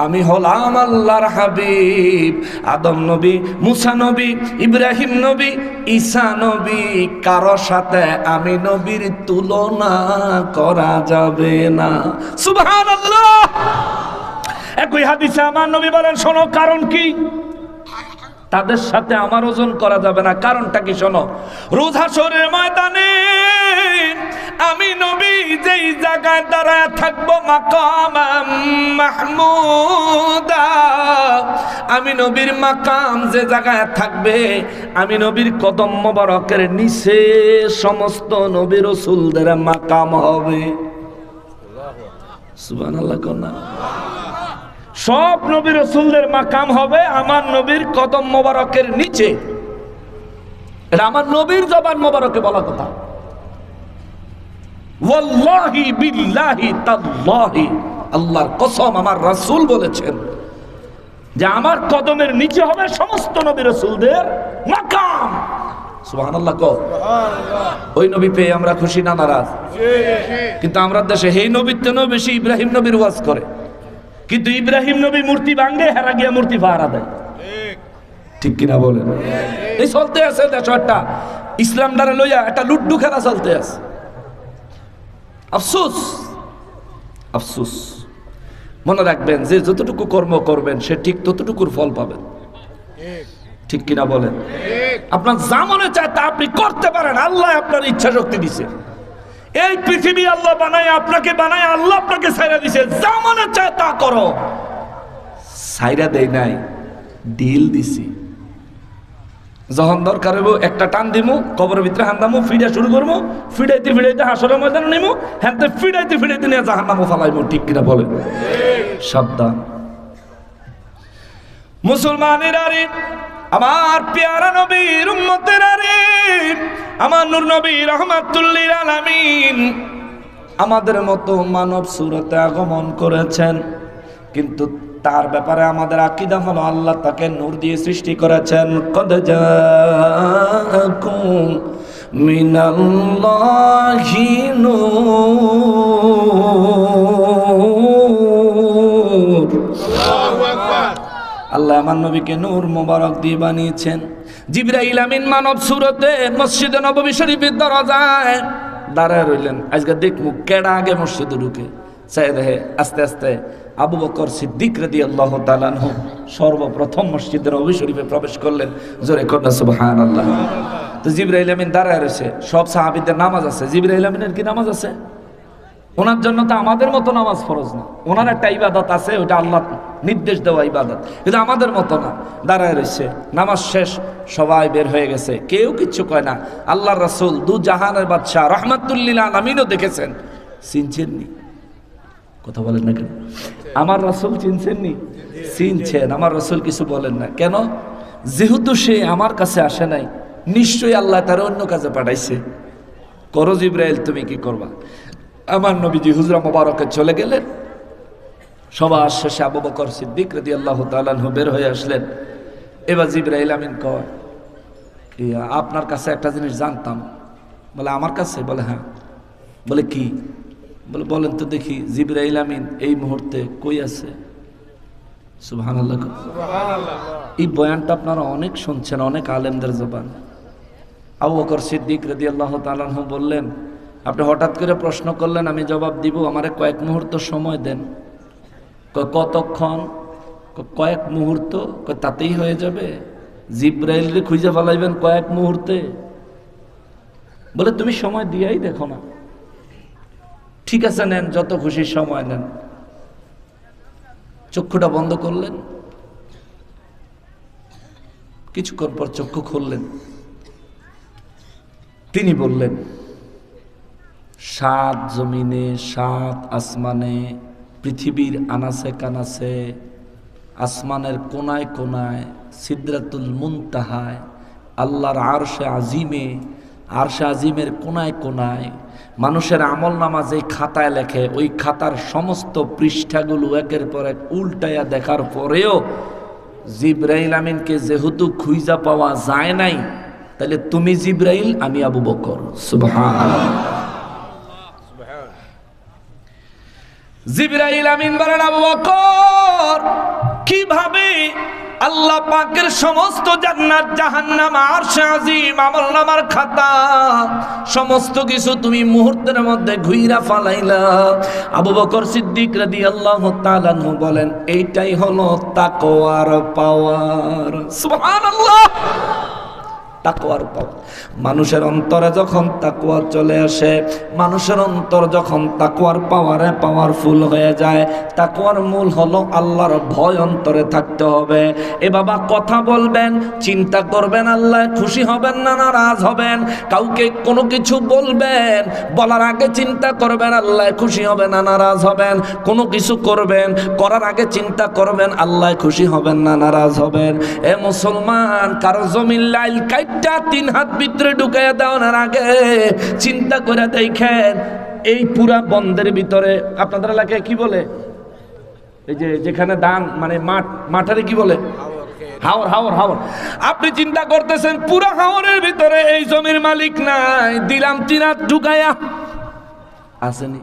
আমি হলাম আল্লাহর হাবিব। আদম নবী, মুসা নবী, ইব্রাহিম নবী, ঈসা নবী, কারো সাথে আমি নবীর তুলনা করা যাবে না। সুবহানাল্লাহ। একই হাদিসে আমার নবী বলেন, শোনো কারণ কি, তাদের সাথে আমার ওজন করা যাবে না। কারণটা কি শোনো, রোজ হাশরের ময়দানে আমি নবী যেই জায়গায় দাঁড়ায় থাকবো, মাকাম মাহমুদা, আমি নবীর মাকাম যে জায়গায় থাকবে, আমি নবীর কদম মোবারকের নিচে সমস্ত নবী রাসূলদের মাকাম হবে। সুবহানাল্লাহ। কোন সব নবী রাসূলদের মাকাম হবে আমার নবীর কদম মোবারকের নিচে। এটা আমার নবীর জবান মোবারকে বলা কথা। ওয়াল্লাহি বিল্লাহি তাল্লাহি, আল্লাহর কসম, আমার রাসূল বলেছেন যে আমার কদমের নিচে হবে সমস্ত নবী রাসূলদের মাকাম। সুবহানাল্লাহ। কো ওই নবী পেয়ে আমরা খুশি না নারাজ? কিন্তু আমরা দেশে এই নবীর চেয়েও বেশি ইব্রাহিম নবীর ওয়াজ করে, কিন্তু ইব্রাহিম নবী মূর্তি ভাঙে, হেরা গিয়া মূর্তি পাহারা দেয়। ঠিক কিনা বলেন? এই চলতে আছে দেশ, একটা ইসলাম দ্বারা লইয়া একটা লুড্ডু খেলা চলতে আছে। আফসোস, আফসোস। মনে রাখবেন যে যতটুকু কর্ম করবেন সে ঠিক ততটুকুর ফল পাবেন। ঠিক কিনা বলেন? আপনার যা মনে চায় তা আপনি করতে পারেন, আল্লাহ আপনার ইচ্ছা শক্তি দিছে। এই পৃথিবী আল্লাহ বানায়, আপনাকে বানায়, আল্লাহ আপনাকে ছাইরা দিছে, যা মনে চায় তা করো। ছাইরা দেই নাই, ডিল দিছি। যখন দরকার হইব একটা টান দিমু, কবরের ভিতরে হান্দামু, ফিডা শুরু করবো, ফিডাইতে ফিডাইতে হাসরের ময়দানে নিমু, হ্যাঁ ফিডাইতে ফিডাইতে নিয়ে জাহান্নামে ফালাইমু। ঠিক কিনা বলেন? সাবধান মুসলমানের আরে, আমার পেয়ারা নবীর উম্মতের আরে, আমার নূর নবী রাহমাতুল লিল আলামিন আমাদের মতো মানব সুরতে আগমন করেছেন, কিন্তু তার ব্যাপারে আমাদের আকীদা হলো আল্লাহ তাকে নূর দিয়ে সৃষ্টি করেছেন। কদ জাআকুম মিনাল্লাহি নূর। আল্লাহু আকবার। আল্লাহ আমার নবীকে নূর মোবারক দিয়ে বানিয়েছেন। জিবরাইল আমিন মানব সুরতে মসজিদে নববী শরীফের দরজায় দাঁড়ায় রইলেন। আজকে দেখমু কেডা আগে মসজিদে ঢুকে। চাই দেখে আস্তে আস্তে আবু বকর সিদ্দিক রাদিয়াল্লাহু তাআলা আনহু সর্বপ্রথম মসজিদে নববী শরীফে প্রবেশ করলেন। জোরে কন্যা সুবহানাল্লাহ। তো জিবরাইল আমিন দাঁড়ায় রয়েছে, সব সাহাবীদের নামাজ আছে, জিবরাইল আমিনের কি নামাজ আছে? ওনার জন্য তো আমাদের মতো নামাজ ফরজ না, ওনার একটা ইবাদত আছে, ওটা আল্লাহ নির্দেশ দেওয়া ইবাদত, কিন্তু আমাদের মতো না। দাঁড়ায় রয়েছে, নামাজ শেষ, সবাই বের হয়ে গেছে, কেউ কিচ্ছু কয় না। আল্লাহর রাসূল দু জাহানের বাদশাহ রাহমাতুল লিল আলামিনও দেখেছেন, চিনছেননি? কথা বলেন না কেন? আমার রাসূল চিনছেননি? চিনছেন। আমার রাসূল কিছু বলেন না কেন? যেহেতু সে আমার কাছে আসে নাই, নিশ্চয়ই আল্লাহ তার অন্য কাজে পাঠাইছে। করো জিবরাইল, তুমি কি করবা? আমার নবীজি হুজরা মোবারকে চলে গেলেন। সবার শেষে আবু বকর সিদ্দিক রাদিয়াল্লাহু তাআলা আনহু বের হয়ে আসলেন। এবার জিবরাইল আমিন কয়, আপনার কাছে একটা জিনিস জানতাম। বলে আমার কাছে? বলে হ্যাঁ। বলে কি? বলে বলেন তো দেখি। জিবরাইল আমিন এই মুহূর্তে কই আছে? সুবহানাল্লাহ। এই বয়ানটা আপনারা অনেক শুনছেন, অনেক আলেমদের জবান। আবু বকর সিদ্দিক রাদিয়াল্লাহু তাআলা আনহু বললেন, আপনি হঠাৎ করে প্রশ্ন করলেন, আমি জবাব দিব, আমারে কয়েক মুহূর্ত সময় দেন। কতক্ষণ? কয়েক মুহূর্ত। তাতেই হয়ে যাবে? জিবরাইলকে খুঁজে ফেলাইবেন কয়েক মুহূর্তে? বলে তুমি সময় দিয়াই দেখো না। ঠিক আছে, নেন, যত খুশি সময় নেন। চক্ষুটা বন্ধ করলেন, কিছুক্ষণ পর চক্ষু খুললেন। তিনি বললেন, 7 জমিনে, 7 আসমানে, পৃথিবীর আনাসে কানাসে, আসমানের কোনায় কোনায়, সিদরাতুল মুনতাহায়, আল্লাহর আরশে আজিমে, আরশে আজিমের কোনায় কোনায় মানুষের আমল নামা যে খাতায় লেখে, ওই খাতার সমস্ত পৃষ্ঠাগুলো একের পর এক উল্টায়া দেখার পরেও জিবরাইল আমিনকে যেহেতু খুঁজা পাওয়া যায় নাই, তাহলে তুমি জিবরাইল, আমি আবু বকর। সুবহানাল্লাহ। জিবরাইল আমিন বলেন, আবু বকর কিভাবে আল্লাহ পাকের সমস্ত জান্নাত জাহান্নাম আরশে আজিম আমলনামার খাতা সমস্ত কিছু তুমি মুহূর্তের মধ্যে ঘুইরা ফালাইলা? আবু বকর সিদ্দিক রাদিয়াল্লাহু তাআলা আনহু বলেন, এইটাই হলো তাকওয়ার পাওয়ার। সুবহানাল্লাহ। তাকওয়ার পাওয়ার। মানুষের অন্তরে যখন তাকওয়া চলে আসে, মানুষের অন্তর যখন তাকওয়ার পাওয়ারে পাওয়ারফুল হয়ে যায়, তাকওয়ার মূল হলো আল্লাহর ভয় অন্তরে থাকতে হবে। এ বাবা, কথা বলবেন, চিন্তা করবেন, আল্লাহ খুশি হবেন না নারাজ হবেন। কাউকে কোনো কিছু বলবেন, বলার আগে চিন্তা করবেন আল্লাহ খুশি হবে না নারাজ হবেন। কোনো কিছু করবেন, করার আগে চিন্তা করবেন আল্লাহ খুশি হবেন না নারাজ হবেন। এ মুসলমান, কারো জমিন লাইল কাইটা 3 হাত ভিতরে ঢুকাইয়া দেওয়ার আগে চিন্তা করে দেখেন, এই পুরা বন্ধের ভিতরে আপনাদের এলাকায় কি বলে? এই যে যেখানে দান মানে মাঠারে কি বলে? হাওর। হাওর হাওর। আপনি চিন্তা করতেছেন পুরা হাওরের ভিতরে এই জমির মালিক নাই, দিলাম 3 হাত ঢুকাইয়া। আসেনি?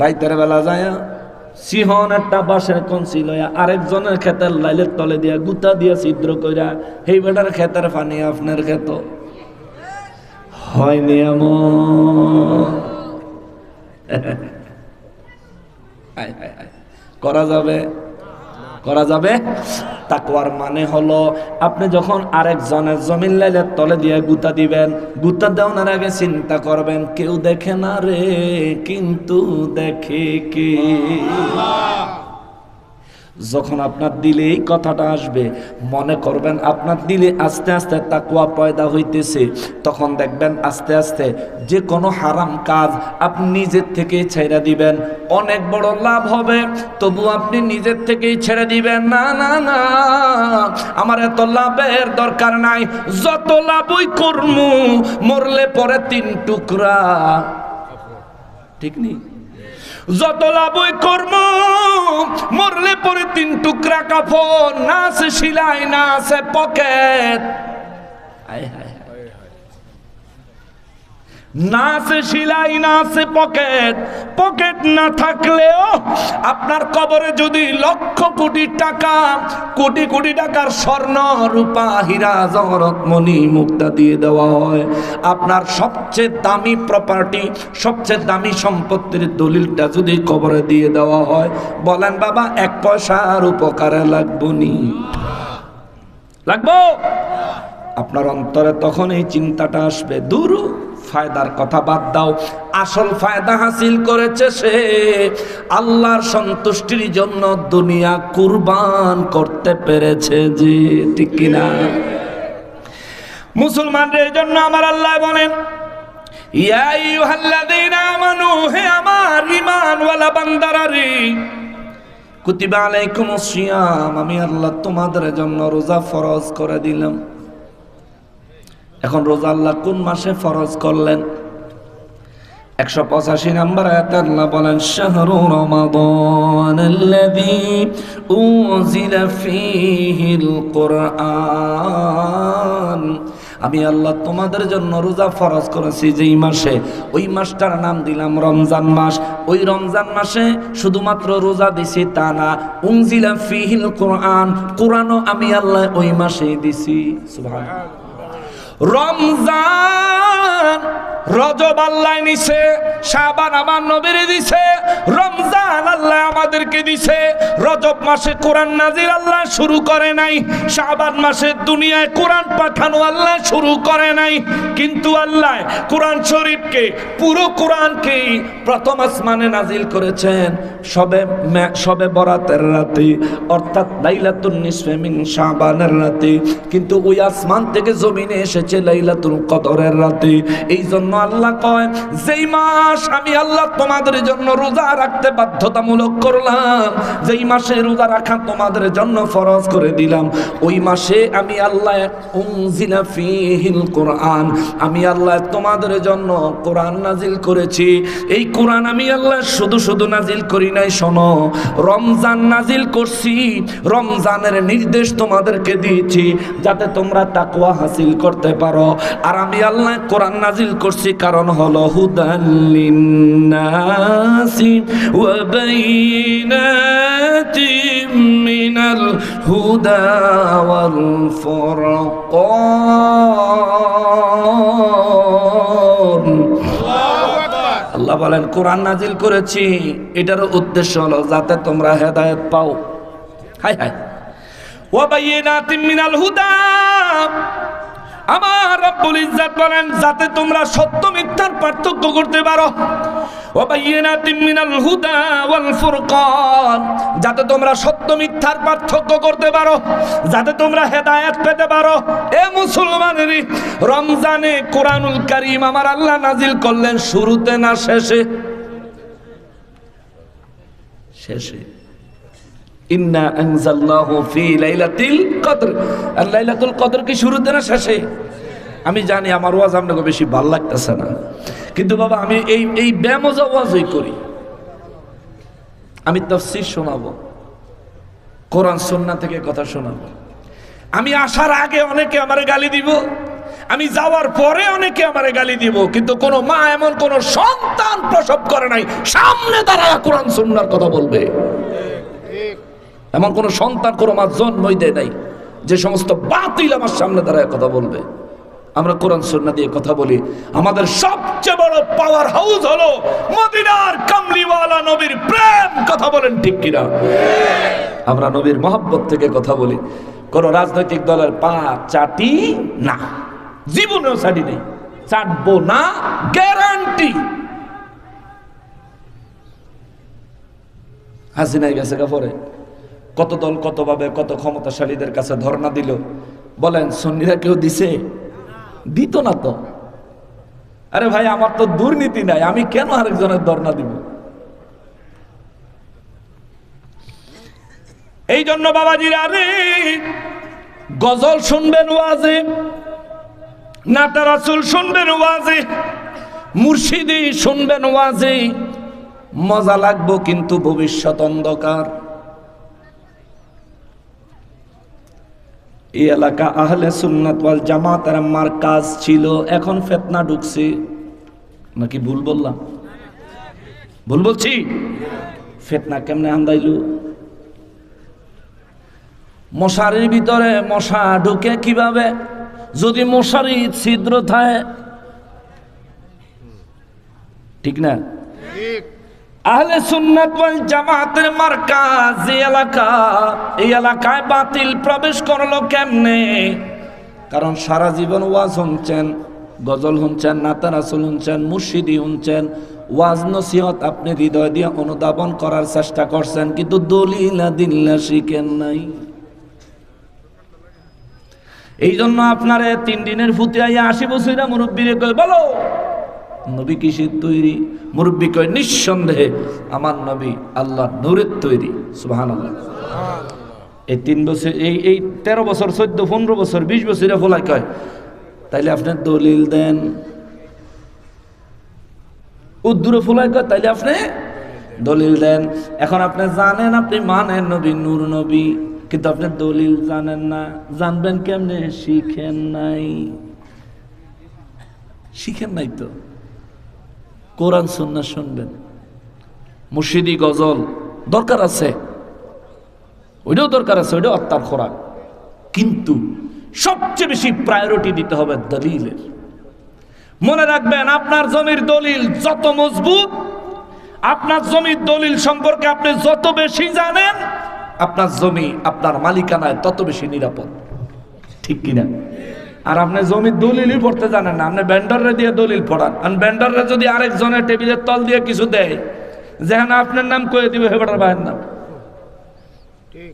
রাইতের বেলা যায় সিহন একটা বাঁশের কঞ্চি লইয়া আরেকজনের ক্ষেতের লাইলের তলে দিয়া গুতা দিয়া ছিদ্র কইরা, এই বেটার ক্ষেতের পানি আপনার ক্ষেত হয়নি এমন? করা যাবে? করা যাবে? তাকওয়ার মানে হলো আপনি যখন আরেকজনের জমিন লাইলের তলে দিয়ে গুতা দিবেন, গুতা দেওয়ার আগে চিন্তা করবেন, কেউ দেখে না রে কিন্তু দেখে কে। যখন আপনার দিলে এই কথাটা আসবে, মনে করবেন আপনার দিলে আস্তে আস্তে তাকওয়া পয়দা হইতেছে, তখন দেখবেন আস্তে আস্তে যে কোনো হারাম কাজ আপনি নিজের থেকেই ছেড়ে দিবেন, অনেক বড় লাভ হবে। তবু আপনি নিজের থেকেই ছেড়ে দিবেন, না না না আমার এত লাভের দরকার নাই, যত লাভই করমু মরলে পরে 3 টুকরা। ঠিক নেই? যত লাভই কর্ম, মরলে পরে 3 টুকরা কাফন, না আছে সিলাই, না আছে পকেট। হায় হায়, না আছে সিলাই, না আছে পকেট। পকেট না থাকলেও আপনার কবরে যদি লক্ষ কোটি টাকা, কোটি কোটি টাকার স্বর্ণ, রূপা, হীরা, জহরত, মণি, মুক্তা দিয়ে দেওয়া হয়, আপনার সবচেয়ে দামি প্রপার্টি, সবচেয়ে দামি সম্পত্তির দলিলটা যদি কবরে দিয়ে দেওয়া হয়, বলেন বাবা 1 পয়সার উপকারে লাগবো নি? লাগবো? আপনার অন্তরে তখন এই চিন্তাটা আসবে, দূর ফায়দার কথা বাদ দাও, আসল ফায়দা হাসিল করেছে সে আল্লাহর সন্তুষ্টির জন্য দুনিয়া কুরবান করতে পেরেছে। যে ঠিক কিনা? মুসলমানদের জন্য আমার আল্লাহ বলেন, ইয়া আইয়ুহাল্লাযীনা আমানু, হে আমার ঈমানওয়ালা বান্দারা রে, কুতিবা আলাইকুমুস সিয়াম, আমি আল্লাহ তোমাদের জন্য রোজা ফরজ করে দিলাম। এখন রোজা আল্লাহ কোন মাসে ফরজ করলেন? 185 নম্বর আয়াতে আল্লাহ বলেন, শাহরু রমাদানাল্লাযী উনজিলা ফীহিল কুরআন, আমি আল্লাহ তোমাদের জন্য রোজা ফরজ করেছি যেই মাসে, ওই মাসটার নাম দিলাম রমজান মাস। ওই রমজান মাসে শুধুমাত্র রোজা দিছি তা না, উনজিলা ফীহিল কুরআন, কুরআনও আমি আল্লাহ ওই মাসেই দিছি। সুবহানাল্লাহ। রমজান, রজব আল্লাহ নিছে, শাবান আমার নবীরে দিছে, রমজান আল্লাহ আমাদেরকে দিছে। রজব মাসে কোরআন নাজিল আল্লাহ শুরু করে নাই, শাবান মাসে দুনিয়ায় কোরআন পাঠানো আল্লাহ শুরু করে নাই, কিন্তু আল্লাহ কোরআন শরীফকে, পুরো কোরআনকে প্রথম আসমানে নাজিল করেছেন সবে বরাতের রাতে, অর্থাৎ লাইলাতুন নিসফে মিন শাবানের রাতে, কিন্তু ওই আসমান থেকে জমিনে এসেছে লাইলাতুল কদরের রাতে। এই জন্য আল্লাহ কয়, যেই মাস আমি আল্লাহ তোমাদের জন্য রোজা রাখতে বাধ্যতামূলক করলাম, যেই মাসে রোজা রাখা তোমাদের জন্য ফরজ করে দিলাম, ওই মাসে আমি আল্লাহ উনজিলা ফীহিল কুরআন, আমি আল্লাহ তোমাদের জন্য কোরআন নাজিল করেছি। এই কোরআন আমি আল্লাহ শুধু শুধু নাজিল করি নাই, শোনো, রমজান নাজিল করছি, রমজানের নির্দেশ তোমাদেরকে দিয়েছি যাতে তোমরা তাকওয়া হাসিল করতে পারো। আর আমি আল্লাহ কোরআন নাজিল করছি কারণ হলো হুদাল লিন্নাসি ওয়া বাইনাতিম মিনাল হুদা ওয়াল ফুরকান। আল্লাহ বলেন কোরআন নাজিল করেছি, এটার উদ্দেশ্য হলো যাতে তোমরা হেদায়েত পাও। হায় হায়। ওয়া বাইনাতিম মিনাল হুদা, আমার রব্বুল ইজ্জত বলেন যাতে তোমরা সত্য মিথ্যার পার্থক্য করতে পারো। ওয়া বাইনাতিম মিনাল হুদা ওয়াল ফুরকান, যাতে তোমরা সত্য মিথ্যার পার্থক্য করতে পারো, যাতে তোমরা হেদায়েত পেতে পারো। এ মুসলমানেরা, রমজানে কোরআনুল কারীম আমার আল্লাহ নাজিল করলেন শুরুতে না শেষে? শেষে। ইন্না আনজালনাহু ফি লাইলাতিল কদর, আর লাইলাতুল কদর কি শুরুতে না শেষে? আমি জানি আমার ওয়াজ আপনাকে বেশি ভালো লাগতেছে না, কিন্তু বাবা আমি এই বেমজা ওয়াজই করি। আমি তাফসীর শোনাবো, কোরআন সুন্নাহ থেকে কথা শোনাবো। আমি আসার আগে অনেকে আমারে গালি দিব, আমি যাওয়ার পরে অনেকে আমারে গালি দিব, কিন্তু কোন মা এমন কোন সন্তান প্রসব করে নাই সামনে দাঁড়ায় কোরআন সুন্নাহর কথা বলবে। এমন কোন সন্তান কোন মা জন্মই দেয় নাই যে সমস্ত বাতিল আমার সামনে দাঁড়ায় কথা বলবে। আমরা কোরআন সুন্নাহ দিয়ে কথা বলি। আমাদের সবচেয়ে বড় পাওয়ার হাউস হলো মদিনার কামলিওয়ালা নবীর প্রেম। কথা বলেন ঠিক কিনা? আমরা নবীর মহব্বত থেকে কথা বলি। কোন রাজনৈতিক দলের পা চাটি না, জীবনেও চাটি নেই, চাটবো না, গ্যারান্টি। হাসিনাই গেছে কাপড়ে, কত দল কতভাবে কত ক্ষমতাশালীদের কাছে ধর্ণা দিল, বলেন সুন্নিরা কেউ দিছে? দিত না তো। আরে ভাই, আমার তো দুর্নীতি নাই, আমি কেন আরেকজনের ধর্ণা দিব? এই জন্য বাবাজিরা রে, গজল শুনবেন ওয়াজে, নাতা রাসূল শুনবেন ওয়াজে, মুর্শিদি শুনবেন ওয়াজে, মজা লাগবো কিন্তু ভবিষ্যৎ অন্ধকার। এই এলাকা আহলে সুন্নাত ওয়াল জামাতের মারকাজ ছিল, এখন ফিতনা ঢুকছে। নাকি ভুল বললাম? ভুল বলছি? ফিতনা কেমনে আন্দাইলো? মশারির ভিতরে মশা ঢুকে কিভাবে? যদি মশারি ছিদ্র থাকে, ঠিক না? আহলে সুন্নাত ওয়াল জামাতের মারকাজ যে এলাকা, এই এলাকায় বাতিল প্রবেশ করলো কেমনে? কারণ সারা জীবন ওয়াজ শুনছেন, গজল শুনছেন, নাতে রাসূল শুনছেন, মুর্শিদি শুনছেন, ওয়াজ নসিহত আপনি হৃদয় দিয়ে অনুধাবন করার চেষ্টা করছেন, কিন্তু দলিল আদিল্লা শিখেন নাই। এই জন্য আপনারে 3 দিনের ফুতে আইয়া 80 বছরের মুরব্বীরে কই, বলো নবী কিসের তৈরি? মুরব্বী কয়, নিঃসন্দেহে আমার নবী আল্লাহ নূরের তৈরি। সুবহানাল্লাহ। এই 3 বছর, এই 13 বছর, 14, 15 বছর, 20 বছরে ফলাই কয়, তাইলে আপনি দলিল দেন। উদ্দুরে ফলাই কয়, তাইলে আপনি দলিল দেন। এখন আপনি জানেন, আপনি মানেন নবী নূর নবী, কিন্তু আপনি দলিল জানেন না। জানবেন কেমনে? শিখেন নাই। শিখেন নাই তো কোরআন সুন্নাহ শুনবেন। মুর্শিদি গজল দরকার আছে, ওইটাও দরকার আছে, ওইটাও আত্মার খোরাক, কিন্তু সবচেয়ে বেশি প্রায়োরিটি দিতে হবে দলিলের। মনে রাখবেন, আপনার জমির দলিল যত মজবুত, আপনার জমির দলিল সম্পর্কে আপনি যত বেশি জানেন, আপনার জমি আপনার মালিকানায় তত বেশি নিরাপদ, ঠিক কিনা? আর আপনি জমির দলিলই পড়তে জানেন না, আপনি ভেন্ডররে দিয়ে দলিল পড়ান, আর ভেন্ডররে যদি আরেকজনের টেবিলের তল দিয়ে কিছু দেয়, যেখানে আপনার নাম কয়ে দিবে হেবাটার ভাইয়ের নাম।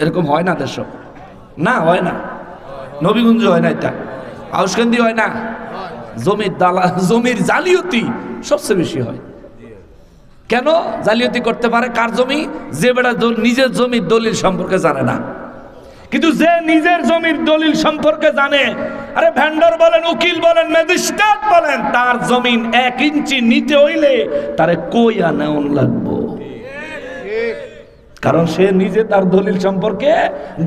এরকম হয় না দেশ? না, হয় না। নবীগঞ্জ হয় না, এটা আউসকান্দি হয় না। জমির জমির জালিয়াতি সবচেয়ে বেশি হয়। কেন জালিয়াতি করতে পারে? কার জমি? যে বেটা নিজের জমির দলিল সম্পর্কে জানে না। কিন্তু যে নিজের জমির দলিল সম্পর্কে জানে, আরে ভেন্ডর বলেন, উকিল বলেন, ম্যাজিস্ট্রেট বলেন, তার জমিন 1 ইঞ্চি নিতে হইলে তারে কইয়া নেওয়ান লাগবো, কারণ সে নিজে তার দলিল সম্পর্কে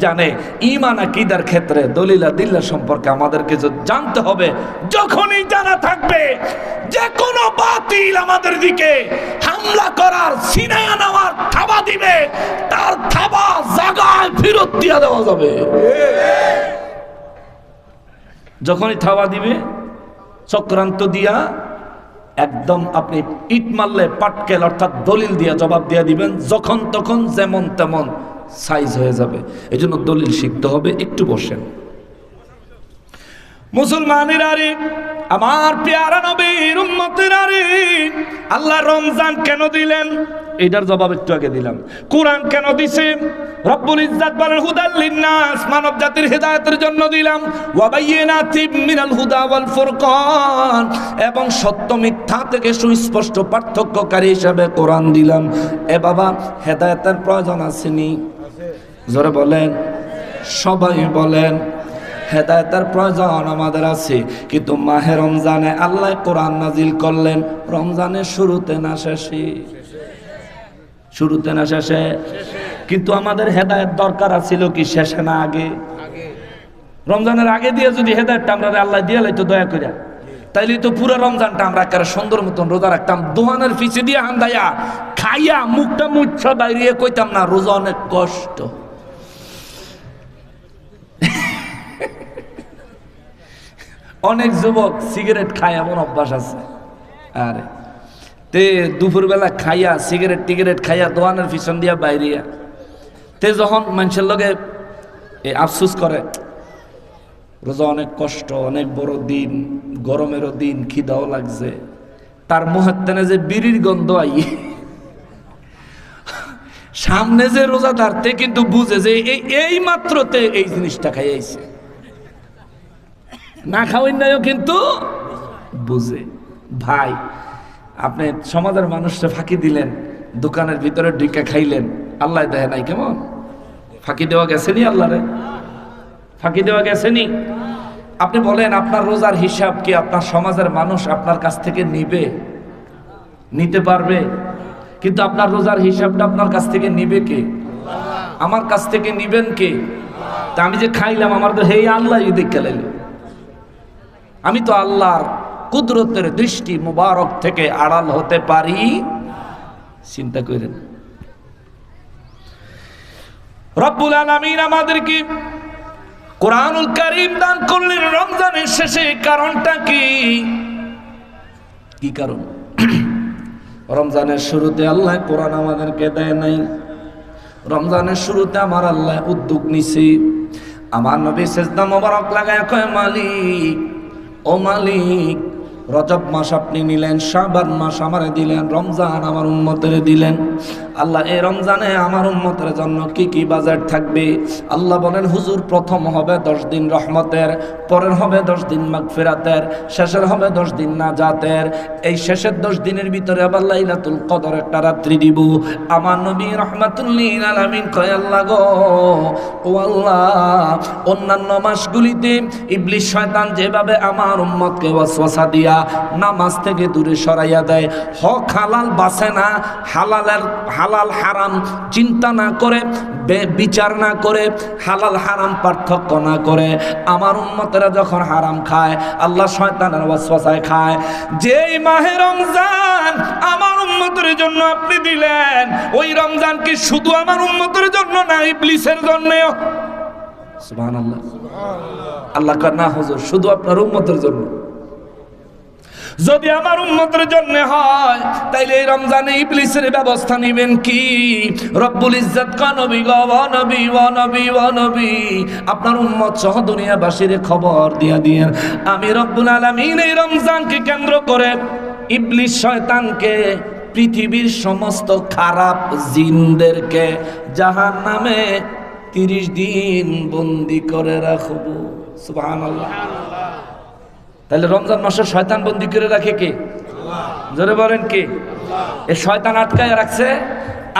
জানে। ঈমান আকীদার ক্ষেত্রে দলিল আদিল্লা সম্পর্কে আমাদেরকে জানতে হবে। যখনই জানা থাকবে, যে কোনো বাতিল আমাদের দিকে হামলা করার, সিনায়া নেওয়ার থাবা দিবে, তার থাবা জায়গায় ফেরত দিয়ে দেওয়া যাবে। যখনই থাবা দিবে, চক্রান্ত দিয়া একদম আপনি ইট মারলে পাটকেল অর্থাৎ দলিল দিয়ে জবাব দিয়ে দিবেন, যখন তখন যেমন তেমন সাইজ হয়ে যাবে। এই জন্য দলিল শিখতে হবে। একটু বসেন। মুসলমানের আরে, আমার পেয়ারা নবীর উম্মতের আরে, আল্লাহ রমজান কেন দিলেন? এটার জবাব একটু আগে দিলাম। কোরআন কেন দিছে? রব্বুল ইজ্জাত বলেন, হুদাল লিন্নাস, মানব জাতির হেদায়েতের জন্য দিলাম। ওয়া বাইয়িনাতিম মিনাল হুদা ওয়াল ফুরকান, এবং সত্য মিথ্যা থেকে সুস্পষ্ট পার্থক্যকারী হিসাবে কোরআন দিলাম। এ বাবা, হেদায়েতের প্রয়োজন আসেনি? জোরে বলেন, সবাই বলেন। হেদায়েতের প্রয়োজন আমাদের আছে, কিন্তু মাহে রমজানে আল্লাহ কোরআন নাজিল করলেন রমজানের শুরুতে না শেষে? শুরুতে না শেষে? কিন্তু আমাদের হেদায়েত দরকার ছিল কি শেষে না আগে? রমজানের আগে দিয়ে যদি হেদায়েতটা আমরা আল্লাহ দিয়ে লাইতো দয়া করে, তাইলে তো পুরো রমজানটা আমরা একটা সুন্দর মতন রোজা রাখতাম। দোহানের পিছে দিয়ে হান্দাইয়া খাইয়া মুখটা মুচ্ছা বাইরে কইতাম না রোজা অনেক কষ্ট। অনেক যুবক সিগারেট খায়, এমন অভ্যাস আছে। আরে তে দুপুরবেলা খাইয়া সিগারেট খাইয়া দোয়ানের পিছন দিয়া বাইরিয়া, তে যখন মানুষের লগে আফসুস করে, রোজা অনেক কষ্ট, অনেক বড় দিন, গরমেরও দিন, খিদাও লাগছে, তার মুহের তেনে যে বিড়ির গন্ধ আই, সামনে যে রোজাদার, তে কিন্তু বুঝে যে এই মাত্রতে এই জিনিসটা খাইয়াইছে, না খাওয়াই নাইও কিন্তু বুঝে। ভাই, আপনি সমাজের মানুষকে ফাঁকি দিলেন, দোকানের ভিতরে ঢুকে খাইলেন, আল্লাহ দেয় নাই কেমন? ফাঁকি দেওয়া গেছেনি? আল্লাহরে ফাঁকি দেওয়া গেছেনি? আপনি বলেন, আপনার রোজার হিসাব কি আপনার সমাজের মানুষ আপনার কাছ থেকে নিতে পারবে? কিন্তু আপনার রোজার হিসাবটা আপনার কাছ থেকে নিবে কে? আমার কাছ থেকে নিবেন কে? তা আমি যে খাইলাম আমার তো হেই আল্লাহ দেখে লাইল, আমি তো আল্লাহর কুদরতের দৃষ্টি মুবারক থেকে আড়াল হতে পারি? চিন্তা করেন। রব্বুল আলামিন আমাদেরকে কোরআনুল কারীম দান করলেন রমজানের শেষে। কারণটা কি? কি কারণ? রমজানের শুরুতে আল্লাহ কোরআন আমাদেরকে দেয় নাই। রমজানের শুরুতে আমার আল্লাহ উদ্যোগ নিছে। আমার নবী সিজদা মোবারক লাগায় কয়, মালিক ও মালিক, রজব মাস আপনি নিলেন, শাবান মাস আমারে দিলেন, রমজান আমার উম্মতের দিলেন। আল্লাহ এই রমজানে আমার উম্মতের জন্য কি কি বাজেট থাকবে? আল্লাহ বলেন, হুজুর প্রথম হবে 10 দিন রহমতের, পরের হবে 10 দিন মাগফিরাতের, শেষের হবে 10 দিন নাজাতের। এই শেষের 10 দিনের ভিতরে আবার লাইলাতুল কদর একটা রাত্রি দিব। আমার নবী রাহমাতুল লিল আলামিন কয়, আল্লাহ গো, ও আল্লাহ, অন্যান্য মাসগুলিতে ইবলিস শয়তান যেভাবে আমার উম্মতকে ওয়াসওয়াসা দিয়া নামাজ থেকে দূরে সরাইয়া দেয়, হক হালাল বাসে না, হালাল হারাম চিন্তা না করে, বিচার না করে, হালাল হারাম পার্থক্য না করে আমার উম্মতেরা যখন হারাম খায়, আল্লাহ শয়তানের ওয়াসওয়াসায় খায়। যেই মাহে রমজান আমার উম্মতের জন্য আপনি দিলেন, ওই রমজান কি শুধু আমার উম্মতের জন্য না, ইবলিসের জন্যও? সুবহানাল্লাহ। আল্লাহ কয়, না হুজুর, শুধু আপনার উম্মতের জন্য। যদি আমার উম্মতের জন্য হয় তাইলে এই রমজানে ইবলিসের ব্যবস্থা নেবেন কি? রব্বুল ইজ্জত কয়, নবী গো, ও নবী, ও নবী, ও নবী, আপনার উম্মত সহ দুনিয়াবাসীর খবর দিয়া দিয়েন, আমি রব্বুল আলামিন এই রমজানকে কেন্দ্র করে ইবলিস শয়তানকে, পৃথিবীর সমস্ত খারাপ জিনদেরকে জাহান্নামে 30 দিন বন্দী করে রাখব। সুবহানাল্লাহ। তাহলে রমজান মাসে শয়তান বন্দী করে রাখে কে? জোরে বলেন কে? এই শয়তান আটকায় রাখছে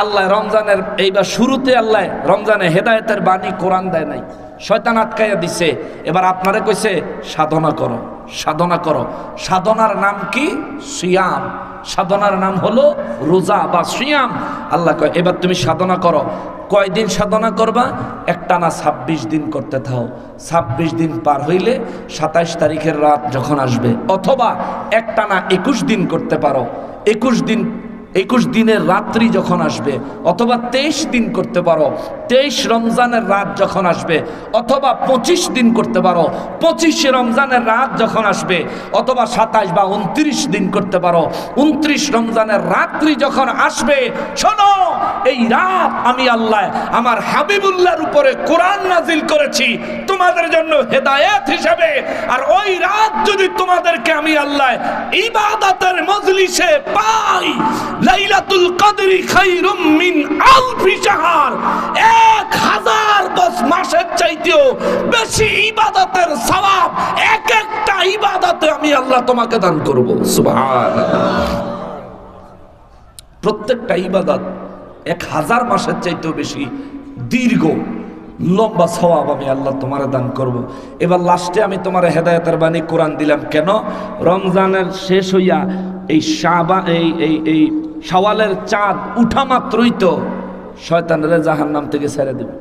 আল্লাহ। রমজানের এইবার শুরুতে আল্লাহ রমজানে হেদায়েতের বাণী কোরআন দেয় নাই, শয়তান আটকাইয়া দিছে। এবার আপনারে কইছে সাধনা করো, সাধনা করো। সাধনার নাম কি? সিয়াম। সাধনার নাম হলো রোজা বা সিয়াম। আল্লাহ কয়, এবার তুমি সাধনা করো। কয়দিন সাধনা করবা? একটানা 26 দিন করতে থাও। 26 দিন পার হইলে 27 তারিখের রাত যখন আসবে, অথবা একটানা 21 দিন করতে পারো। 21 দিনের রাত্রি যখন আসবে, অথবা 23 দিন করতে পারো। 23 রমজানের রাত যখন আসবে, অথবা 25 দিন করতে পারো। 25 রমজানের রাত যখন আসবে, অথবা 27 বা 29 দিন করতে পারো। 29 রমজানের রাত্রি যখন আসবে, শোনো, এই রাত আমি আল্লাহ আমার হাবিবুল্লাহর উপরে কোরআন নাজিল করেছি তোমাদের জন্য হেদায়েত হিসেবে। আর ওই রাত যদি তোমাদেরকে আমি আল্লাহ ইবাদতের মজলিসে পাই, লাইলাতুল কদরি খায়রুম মিন আলফি শাহর, 1000 মাসের চাইতেও বেশি ইবাদতের সওয়াব এক একটা ইবাদতে আমি আল্লাহ তোমাকে দান করব। সুবহানাল্লাহ। প্রত্যেকটা ইবাদত 1000 মাসের চাইতেও বেশি দীর্ঘ লম্বা সওয়াব আমি আল্লাহ তোমারে দান করব। এবার লাস্টে আমি তোমার হেদায়েতের বাণী কোরআন দিলাম কেন? রমজানের শেষ হইয়া এই এই শাওয়ালের চাঁদ উঠা মাত্রই তো শয়তানের জাহান্নাম থেকে ছেড়ে দেবে।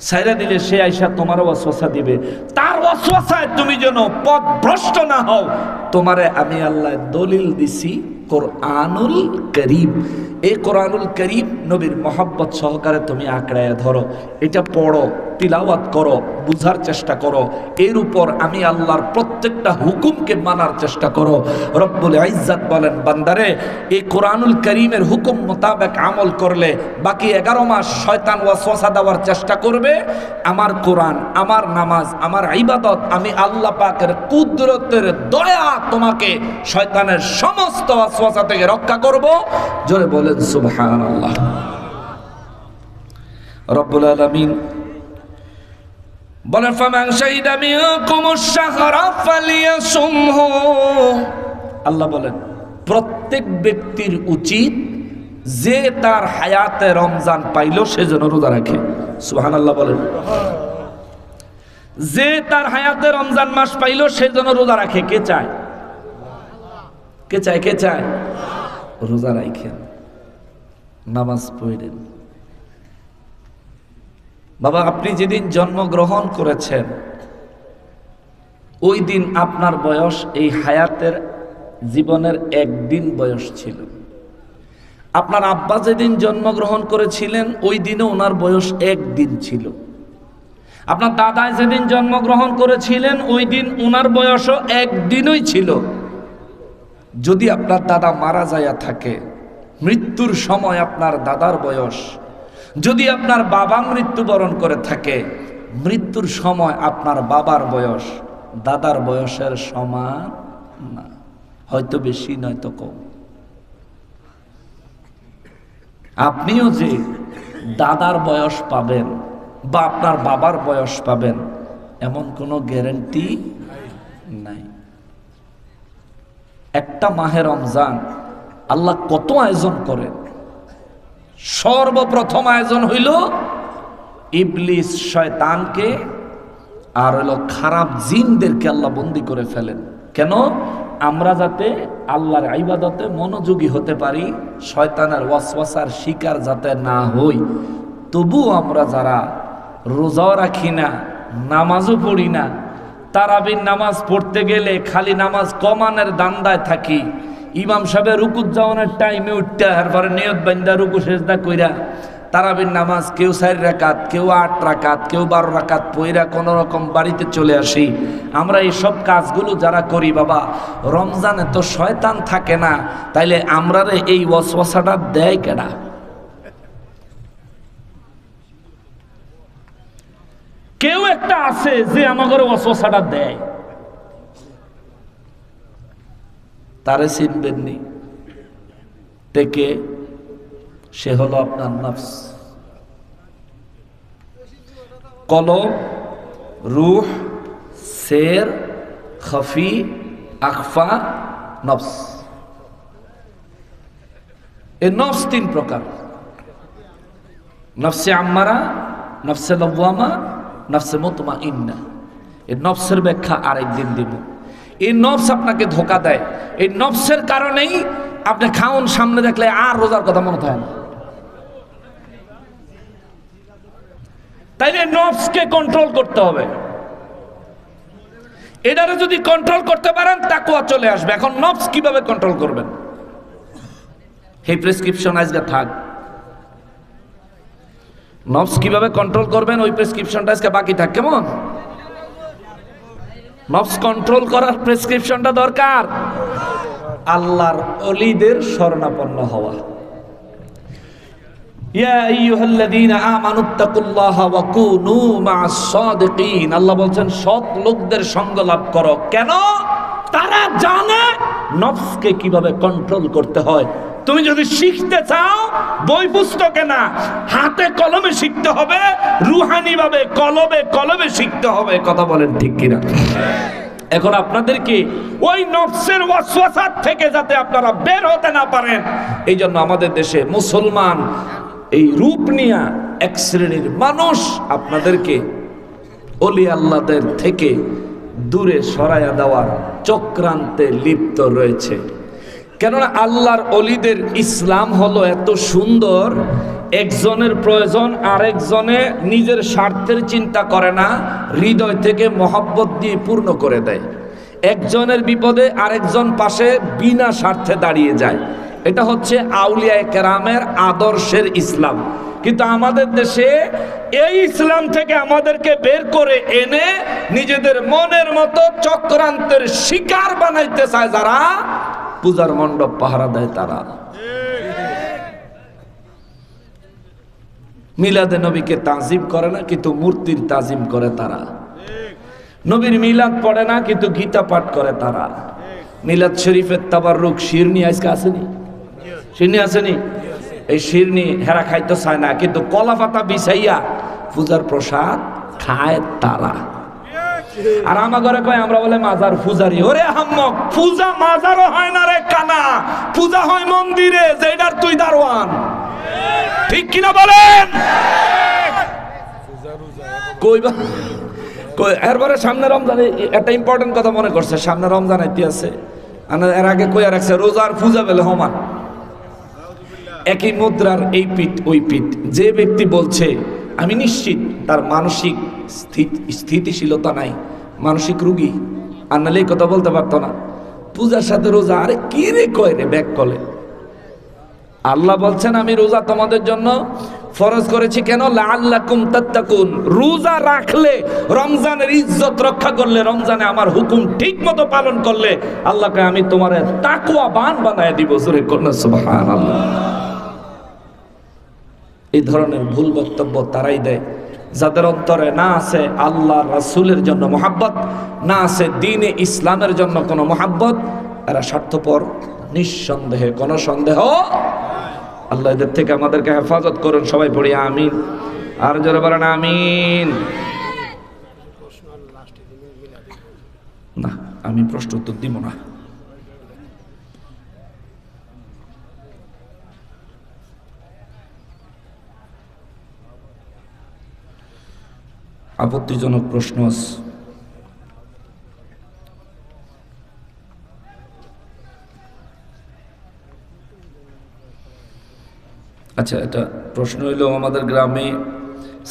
ছেড়ে দিলে সে আইসা তোমার ওয়াসওয়াসা দিবে। তার ওয়াসওয়াসায় তুমি যেন পথভ্রষ্ট না হও, তোমারে আমি আল্লাহ দলিল দিছি কোরআনুল কারীম। এই কোরআনুল কারীম নবীর মহব্বত সহকারে তুমি আঁকড়ায় ধরো, এটা পড়ো, তিলাওয়াত করো, বুঝার চেষ্টা করো। এর উপর আমি আল্লাহর প্রত্যেকটা হুকুমকে মানার চেষ্টা করো। রব্বুল ইজ্জত বলেন, বান্দারে, এই কোরআনুল কারীমের হুকুম মোতাবেক আমল করলে বাকি 11 মাস শয়তান ওয়াসওয়াসা দেওয়ার চেষ্টা করবে। আমার কোরআন, আমার নামাজ, আমার ইবাদত, আমি আল্লাহ পাকের কুদরতের দয়া তোমাকে শয়তানের সমস্ত ওয়াসওয়াসা থেকে রক্ষা করব। জোরে বলেন সুবহানাল্লাহ। রব্বুল আলামিন বলেন, ফামান শাহিদা মিনকুমুশ শাহরা ফালিয়াসুমহু। আল্লাহ বলেন, প্রত্যেক ব্যক্তির উচিত যে তার হায়াতে রমজান পাইল সে যেন রোজা রাখে। সুবহানাল্লাহ বলেন। যে তার হায়াতে রমজান মাস পাইল সে যেন রোজা রাখে। কে চায়? কে চায়? কে চায়? রোজা রাখেন। নামাজ পড়েন। বাবা, আপনি যেদিন জন্মগ্রহণ করেছেন ওই দিন আপনার বয়স এই হায়াতের জীবনের একদিন বয়স ছিল। আপনার আব্বা যেদিন জন্মগ্রহণ করেছিলেন ওই দিনে ওনার বয়স একদিন ছিল। আপনার দাদা যেদিন জন্মগ্রহণ করেছিলেন ওই দিন ওনার বয়সও একদিনই ছিল। যদি আপনার দাদা মারা যায়া থাকে, মৃত্যুর সময় আপনার দাদার বয়স, যদি আপনার বাবা মৃত্যুবরণ করে থাকে, মৃত্যুর সময় আপনার বাবার বয়স দাদার বয়সের সমান না, হয়তো বেশি নয়তো কম। আপনিও যে দাদার বয়স পাবেন বা আপনার বাবার বয়স পাবেন এমন কোনো গ্যারান্টি নাই। একটা মাহে রমজান আল্লাহ কত আয়োজন করেন। সর্বপ্রথম আয়োজন হইল ইবলিস শয়তানকে আর হইল খারাপ জিনদেরকে আল্লাহ বন্দী করে ফেলেন। কেন? আমরা যাতে আল্লাহর ইবাদতে মনোযোগী হতে পারি, শয়তানের ওয়াসওয়াসার শিকার যাতে না হই। তবু আমরা যারা রোজাও রাখি না, নামাজও পড়ি না, তারাবির নামাজ পড়তে গেলে খালি নামাজ কমানের দান্দায় থাকি, ইমাম সাহেবের রুকুত যাওয়ানোর টাইমে উঠতে এরপরে নিয়ত বান্দা রুকু সেজদা কইরা তারাবির নামাজ কেউ 4 রাকাত, কেউ 8 রাকাত, কেউ 12 রাকাত পইরা কোনো রকম বাড়িতে চলে আসি। আমরা এইসব কাজগুলো যারা করি বাবা, রমজানে তো শয়তান থাকে না, তাইলে আমরা এই ওয়াসওয়াসাটা দেয় কেডা? কেউ একটা আছে যে আমাদের ওয়াসওয়াসাটা দেয়, তারে চিনবেননি থেকে সে হলো আপনার নফস। কলব, রূহ, সের, খফি, আখফা, নফস। এই নফস 3 প্রকার: নফসে আম্মারা, নফসে লওয়ামা, নফসে মুতমাইন্না। এই নফসের ব্যাখ্যা আরেকদিন দিব। এই নফস আপনাকে ধোঁকা দেয়। এই নফসের কারণেই আপনি খাউন সামনে দেখলে আর রোজার কথা মনে থাকে না। তাইলে নফসকে কন্ট্রোল করতে হবে। এটারে যদি কন্ট্রোল করতে পারেন তাকওয়া চলে আসবে। এখন নফস কিভাবে কন্ট্রোল করবেন? এই প্রেসক্রিপশন আজকে থাক। নফস কিভাবে কন্ট্রোল করবেন ওই প্রেসক্রিপশনটা আজকে বাকি থাক। কেমন? নফস কন্ট্রোল করার প্রেসক্রিপশনটা দরকার আল্লাহর ওলিদের শরণাপন্ন হওয়া। ইয়া আইয়ুহাল্লাযীনা আমানুত্তাকুল্লাহা ওয়া কুনু মা'আস সাদিকিন। আল্লাহ বলেন সৎ লোকদের সঙ্গ লাভ করো। কেন? তারা জানে নফসকে কিভাবে কন্ট্রোল করতে হয়। তুমি যদি শিখতে চাও বই পুস্তকে না, হাতে কলমে শিখতে হবে, রুহানি ভাবে কলবে কলবে শিখতে হবে। কথা বলেন ঠিক কিনা? এখন আপনাদেরকে ওই নফসের ওয়াসওয়াসা থেকে যাতে আপনারা বের হতে না পারেন, এই জন্য আমাদের দেশে মুসলমান এই রূপ নিয়া এক শ্রেণীর মানুষ আপনাদেরকে ওলি আল্লাহদের থেকে দূরে সরাইয়া দেওয়ার চক্রান্তে লিপ্ত রয়েছে। কেননা আল্লাহর ওলিদের ইসলাম হলো এত সুন্দর, একজনের প্রয়োজন আরেকজনে নিজের স্বার্থের চিন্তা করে না, হৃদয় থেকে মহব্বত দিয়ে পূর্ণ করে দেয়। একজনের বিপদে আরেকজন পাশে বিনা স্বার্থে দাঁড়িয়ে যায়। এটা হচ্ছে আউলিয়ায়ে কেরামের আদর্শের ইসলাম। কিন্তু আমাদের দেশে এই ইসলাম থেকে আমাদেরকে বের করে এনে নিজেদের মনের মতো চক্রান্তের শিকার বানাইতে চায় যারা, পূজার মণ্ডপ পাহারা দেয় তারা, মিলাদে নবীকে তাজিম করে না কিন্তু মূর্তির তাজিম করে তারা, নবীর মিলাদ পড়ে না কিন্তু গীতা পাঠ করে তারা, মিলাদ শরীফের তাবাররুক শিরনি আজকে আসেনি, শিরনি আসেনি, এই শিরনি হেরা খাইতে চায় না কিন্তু কলা পাতা বিছাইয়া পূজার প্রসাদ খায় তারা। আর আমার ঘরে কয় আমরা বলে মাজার পূজারি। ওরে হাম্মক, পূজা মাজারও হয় না রে কানা, পূজা হয় মন্দিরে, যেটার তুই দারোয়ান। ঠিক কিনা বলেন? এরপরে সামনে রমজানে একটা ইম্পর্টেন্ট কথা মনে করছে, সামনে রমজান আইতে আছে, এর আগে কইয়া রাখছে রোজার পূজা বেলে সমান। একই মুদ্রার এই পিঠ ওই পিঠ। যে ব্যক্তি বলছে আমি নিশ্চিত তার মানসিক স্থিতিশীলতা নাই, মানসিক রুগী, আর নাহলে এই কথা বলতে পারতো না। পূজার সাথে রোজা, আরে কি রে কয় রে ব্যাক কলে। আল্লাহ বলছেন আমি রোজা তোমাদের জন্য ফরজ করেছি, কেন? লাআল্লাকুম তাত্তাকুন। রোজা রাখলে, রমজানের ইজ্জত রক্ষা করলে, রমজানে আমার হুকুম ঠিক মতো পালন করলে, আল্লাহকে আমি তোমার তাকওয়াবান বানায় দিব। জোরে করুন সুবহানাল্লাহ। এই ধরনের ভুল বক্তব্য তারাই দেয় যাদের অন্তরে না আছে আল্লাহ রাসূলের জন্য মহাব্বত, না আছে দ্বীনে ইসলামের জন্য কোনো মহাব্বত। এরা স্বার্থপর, নিঃসন্দেহে কোনো সন্দেহ। আল্লাহ এদের থেকে আমাদেরকে হেফাজত করুন। সবাই পড়ি আমিন। আর জোরে বলেন আমিন। না, আমি প্রশ্ন উত্তর দিব না। আপত্তিজনক প্রশ্ন আছে। আচ্ছা, এটা প্রশ্ন হইল আমাদের গ্রামে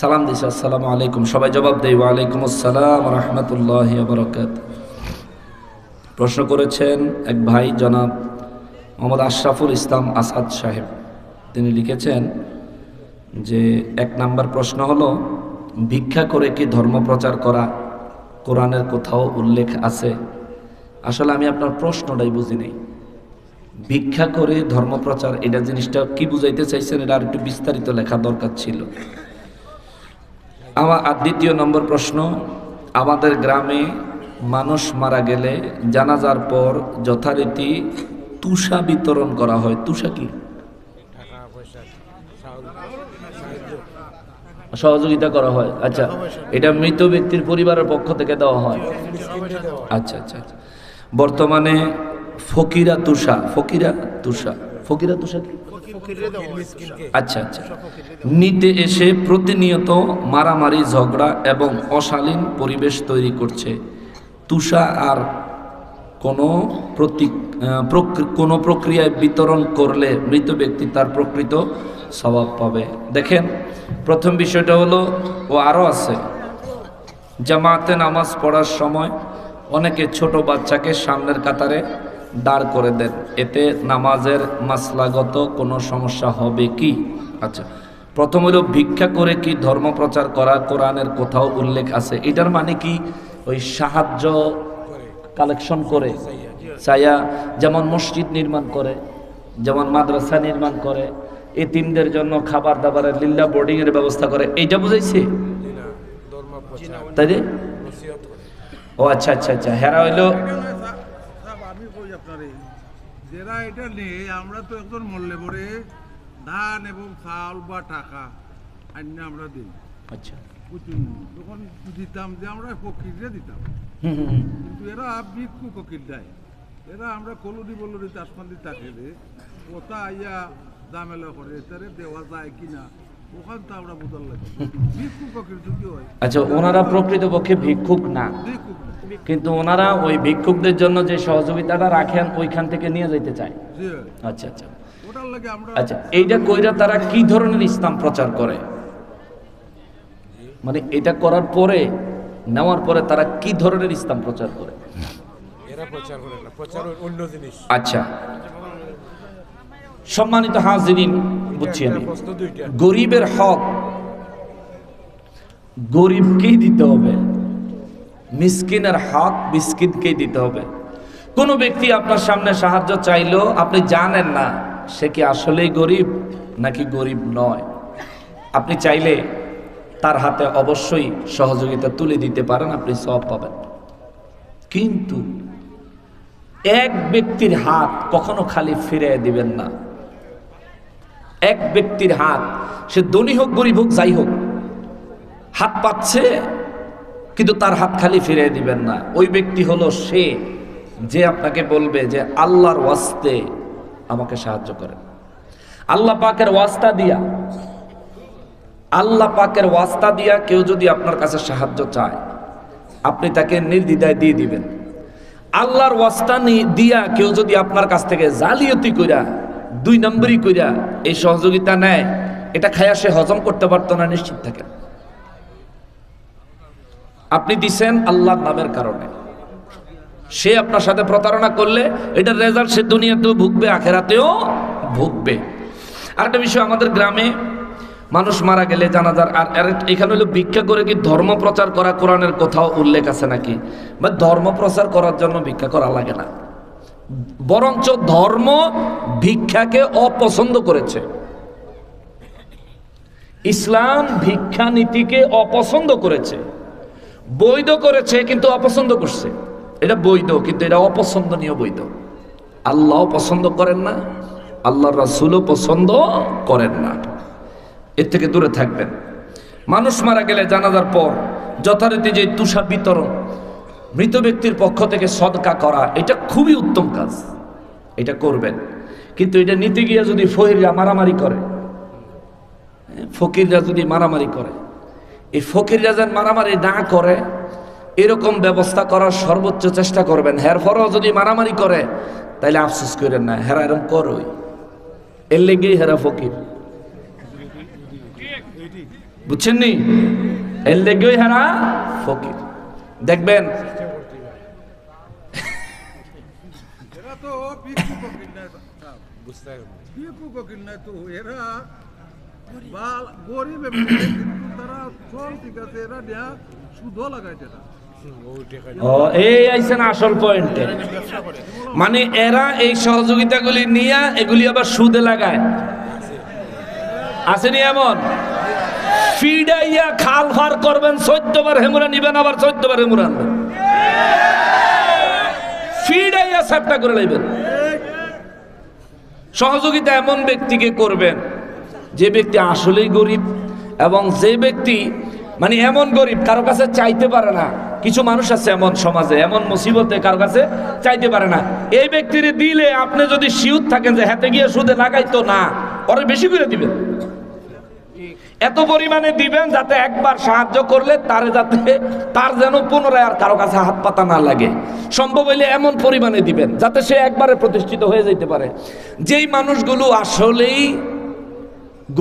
সালাম দিছে, আসসালামু আলাইকুম, সবাই জবাব দেয় ওয়ালাইকুম আসসালাম রাহমাতুল্লাহি ওয়া বারাকাতুহু। প্রশ্ন করেছেন এক ভাই জনাব মোহাম্মদ আশরাফুল ইসলাম আসাদ সাহেব। তিনি লিখেছেন যে 1 নাম্বার প্রশ্ন হলো, ভিক্ষা করে কি ধর্ম প্রচার করা কোরআনের কোথাও উল্লেখ আছে? আসলে আমি আপনার প্রশ্নটাই বুঝি নাই। ভিক্ষা করে ধর্ম প্রচার, এটা জিনিসটা কি বুঝাইতে চাইছেন, এটা আর একটু বিস্তারিত লেখা দরকার ছিল। আর 2 নম্বর প্রশ্ন, আমাদের গ্রামে মানুষ মারা গেলে জানাজার পর যথারীতি তুষা বিতরণ করা হয়। তুষা কি? সহযোগিতা করা হয়। আচ্ছা, এটা মৃত ব্যক্তির পরিবারের পক্ষ থেকে দেওয়া হয়। আচ্ছা আচ্ছা আচ্ছা। বর্তমানে ফকিরা তুষা কি? আচ্ছা আচ্ছা। নিতে এসে প্রতিনিয়ত মারামারি, ঝগড়া এবং অশালীন পরিবেশ তৈরি করছে। তুষা আর কোনো প্রক্রিয়ায় বিতরণ করলে মৃত ব্যক্তি তার প্রকৃত স্বভাব পাবে। দেখেন, প্রথম বিষয়টা হলো, ও আরও আছে, জামাতে নামাজ পড়ার সময় অনেকে ছোট বাচ্চাকে সামনের কাতারে দাঁড় করে দেন, এতে নামাজের মাসলাগত কোনো সমস্যা হবে কি? আচ্ছা, প্রথম হলো ভিক্ষা করে কি ধর্ম প্রচার করা কোরআনের কোথাও উল্লেখ আছে? এটার মানে কি ওই সাহায্য কালেকশন করে চাইয়া, যেমন মসজিদ নির্মাণ করে, যেমন মাদ্রাসা নির্মাণ করে, এতিমদের জন্য খাবার দাবারের লিল্লা বোর্ডিং এর ব্যবস্থা করে, এইটা বুঝাইছে? তাই রে? ও আচ্ছা আচ্ছা আচ্ছা। হেরা হইলো আমি কই আপনারে, যারা এটা নেই, আমরা তো একজন মরলে পরে ধান এবং চাউল বা টাকা আন্য আমরা দিই। আচ্ছা, তখন দিতাম যে আমরা ফকিরে দিতাম, কিন্তু এরা ভিক্ষু ফকির দেয়। এরা আমরা কলুরি বলুরি চাষমান্দি থাকে যে কোথা আইয়া দামেলা করে, তারে দেওয়া যায় কিনা, ওখান তো আমরা বোঝার লাগে। ভিক্ষু ফকির যদি হয়, আচ্ছা, ওনারা প্রকৃতপক্ষে ভিক্ষুক না, কিন্তু ওনারা ওই ভিক্ষুকদের জন্য যে সহযোগিতাটা রাখেন ওইখান থেকে নিয়ে যেতে চায়। আচ্ছা আচ্ছা। ওটার লাগে আমরা, আচ্ছা, এইটা কইরা তারা কি ধরনের ইসলাম প্রচার করে? মানে এটা করার পরে, নেওয়ার পরে তারা কি ধরনের ইসলাম প্রচার করে? এরা প্রচার করে না, প্রচার অন্য জিনিস। আচ্ছা, সম্মানিত হাজিরিন, বুঝছি আমি, গরিবের হক গরিবকেই দিতে হবে, মিসকিনের হক মিসকিনকেই দিতে হবে। কোনো ব্যক্তি আপনার সামনে সাহায্য চাইলো, আপনি জানেন না সে কি আসলেই গরিব নাকি গরিব নয়, আপনি চাইলে তার হাতে অবশ্যই সহযোগিতা তুলে দিতে পারেন, আপনি সওয়াব পাবেন। কিন্তু এক ব্যক্তির হাত কখনো খালি ফিরিয়ে দিবেন না। এক ব্যক্তির হাত, সে ধনী হোক গরিব হোক যাই হোক, হাত পাচ্ছে কিন্তু তার হাত খালি ফিরিয়ে দিবেন না। ওই ব্যক্তি হলো সে যে আপনাকে বলবে যে আল্লাহর ওয়াস্তে আমাকে সাহায্য করেন। আল্লাহ পাকের ওয়াস্তা দিয়া কেউ যদি আপনার কাছে সাহায্য চায়, আপনি তাকে নির্দ্বিধায় দিয়ে দিবেন। আল্লাহর ওয়াস্তা দিয়া কেউ যদি আপনার কাছ থেকে জালিয়াতি কইরা 2 নম্বরই কইরা এই সহযোগিতা নেয়, এটা খায়া সে হজম করতে পারতো না, নিশ্চিত থাকেন। আপনি দিছেন আল্লাহর নামের কারণে, সে আপনার সাথে প্রতারণা করলে এটার রেজাল্ট সে দুনিয়াতেও ভুগবে, আখেরাতেও ভুগবে। আরেকটা বিষয়, আমাদের গ্রামে মানুষ মারা গেলে জানাজার, আর এখানে হলো ভিক্ষা করে কি ধর্ম প্রচার করা কোরআনের কোথাও উল্লেখ আছে নাকি? বা ধর্ম প্রচার করার জন্য ভিক্ষা করা লাগে না, বরঞ্চ ধর্ম ভিক্ষাকে অপছন্দ করেছে। ইসলাম ভিক্ষা নীতিকে অপছন্দ করেছে, বৈধ করেছে কিন্তু অপছন্দ করছে। এটা বৈধ কিন্তু এটা অপছন্দনীয় বৈধ। আল্লাহ পছন্দ করেন না, আল্লাহর রাসূলও পছন্দ করেন না। এর থেকে দূরে থাকবেন। মানুষ মারা গেলে জানাজার পর যথারীতি যে তুষা বিতরণ, মৃত ব্যক্তির পক্ষ থেকে সদকা করা, এটা খুবই উত্তম কাজ, এটা করবেন। কিন্তু এটা নিতে গিয়ে যদি ফকিররা মারামারি করে, ফকিররা যদি মারামারি করে, এই ফকিররা যেন মারামারি না করে এরকম ব্যবস্থা করার সর্বোচ্চ চেষ্টা করবেন। হেরফরও যদি মারামারি করে তাইলে আফসোস করেন না, হেরা এরকম করই, এর লেগেই হেরা ফকির, বুঝছেন নি? এর লেগেই হেরা ফকির। দেখবেন এরা তো ভিক্ষু ফকির নাই, ভিক্ষু ফকির নাই তো, এরা গরিব এমনি, কিন্তু তারা চল ঠিক আছে, এরা দেয়া সুদও লাগাইতে না। এই আইছেন আসল পয়েন্টে, মানে এরা এই সহযোগিতাগুলি নিয়ে এগুলি আবার সুদে লাগায়। আসেনি এমন? ফিডাইয়া খাল ফার করবেন, 14 বার হেমুরা নিবেন, আবার 14 বার হেমুরা আনবেন, ফিডাইয়া সাপটা করে লাইবেন। সহযোগিতা এমন ব্যক্তিকে করবেন যে ব্যক্তি আসলেই গরিব, এবং যে ব্যক্তি মানে এমন গরিব কারো কাছে চাইতে পারে না। কিছু মানুষ আছে এমন সমাজে, এমন মুসিবতে কারো কাছে চাইতে পারে না। এই ব্যক্তির দিলে আপনি যদি শিউর থাকেন যে হাতে গিয়ে সুদে লাগাইতো না, ওরে বেশি করে দিবেন, এত পরিমাণে দিবেন যাতে একবার সাহায্য করলে তার যেন পুনরায় আর কারো কাছে হাত পাতা না লাগে। সম্ভব হইলে এমন পরিমাণে দিবেন যাতে সে একবারে প্রতিষ্ঠিত হয়ে যেতে পারে। যেই মানুষগুলো আসলেই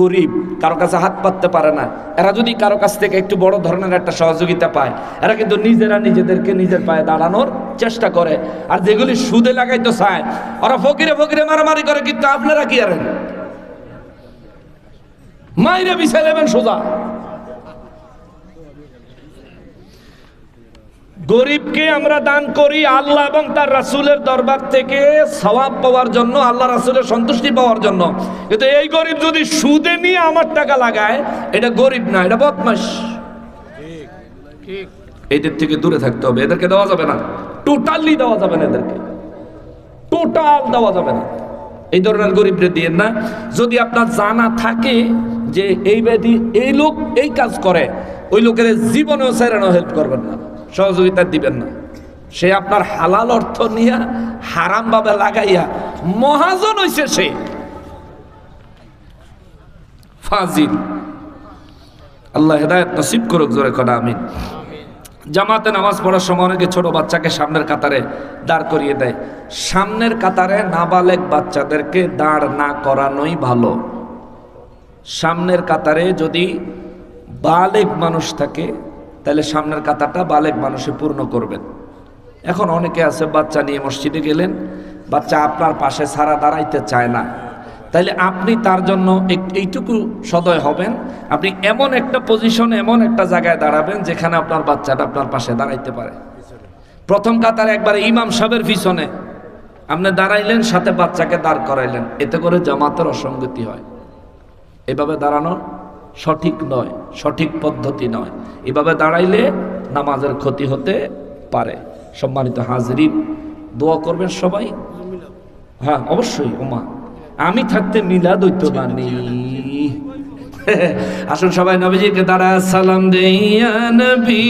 গরিব, কারো কাছে হাত পাততে পারে না, এরা যদি কারো কাছ থেকে একটু বড় ধরনের একটা সহযোগিতা পায়, এরা কিন্তু নিজেরা নিজেদেরকে নিজের পায়ে দাঁড়ানোর চেষ্টা করে। আর যেগুলি সুদে লাগাইতে চায় ওরা ফকিরে ফকিরে মারামারি করে, কিন্তু আপনারা কি আরেন মাইরে বিছাই নেবেন সোজা। গরিবকে আমরা দান করি আল্লাহ এবং তার রাসূলের দরবার থেকে সওয়াব পাওয়ার জন্য, আল্লাহ রাসূলের সন্তুষ্টি পাওয়ার জন্য। কিন্তু এই গরিব যদি সুদে নিয়ে আমার টাকা লাগায়, এটা গরিব না, এটা বদমাশ। ঠিক, এদের থেকে দূরে থাকতে হবে, এদেরকে দেওয়া যাবে না, টোটালি দেওয়া যাবে না, এদেরকে টোটাল দেওয়া যাবে না। এই ধরনের গরিবরে দিয়েন না। যদি আপনার জানা থাকে যে এই লোক এই কাজ করে, ওই লোকের জীবনেও সেরানো হেল্প করবেন না, সহযোগিতা দিবেন না। সে আপনার হালাল অর্থ নিয়ে হারাম ভাবে লাগাইয়া মহাজন হইছে, সে ফাজিল। আল্লাহ হেদায়েত নসিব করুক, জোরে করা আমিন। জামাতে নামাজ পড়ার সময় অনেকে ছোট বাচ্চাকে সামনের কাতারে দাঁড় করিয়ে দেয়। সামনের কাতারে নাবালেগ বাচ্চাদেরকে দাঁড় না করানোই ভালো। সামনের কাতারে যদি বালেগ মানুষ থাকে তাহলে সামনের কাতারটা বালেগ মানুষে পূর্ণ করবেন। এখন অনেকে আছে বাচ্চা নিয়ে মসজিদে গেলেন, বাচ্চা আপনার পাশে ছাড়া দাঁড়াইতে চায় না, তাইলে আপনি তার জন্য এইটুকু সদয় হবেন, আপনি এমন একটা পজিশনে, এমন একটা জায়গায় দাঁড়াবেন যেখানে আপনার বাচ্চাটা আপনার পাশে দাঁড়াইতে পারে। প্রথম কাতারে একবারে ইমাম সাহেবের পিছনে আপনি দাঁড়াইলেন, সাথে বাচ্চাকে দাঁড় করাইলেন, এতে করে জামাতের অসঙ্গতি হয়। এভাবে দাঁড়ানো সঠিক নয়, সঠিক পদ্ধতি নয়। এভাবে দাঁড়াইলে নামাজের ক্ষতি হতে পারে। সম্মানিত হাজরিন, দোয়া করবেন সবাই। হ্যাঁ অবশ্যই, ওমা আমি থাকতে মিলাদ হইতো না নি। আসুন সবাই নবীজিকে দাঁড়া সালাম দেইয়া নবী।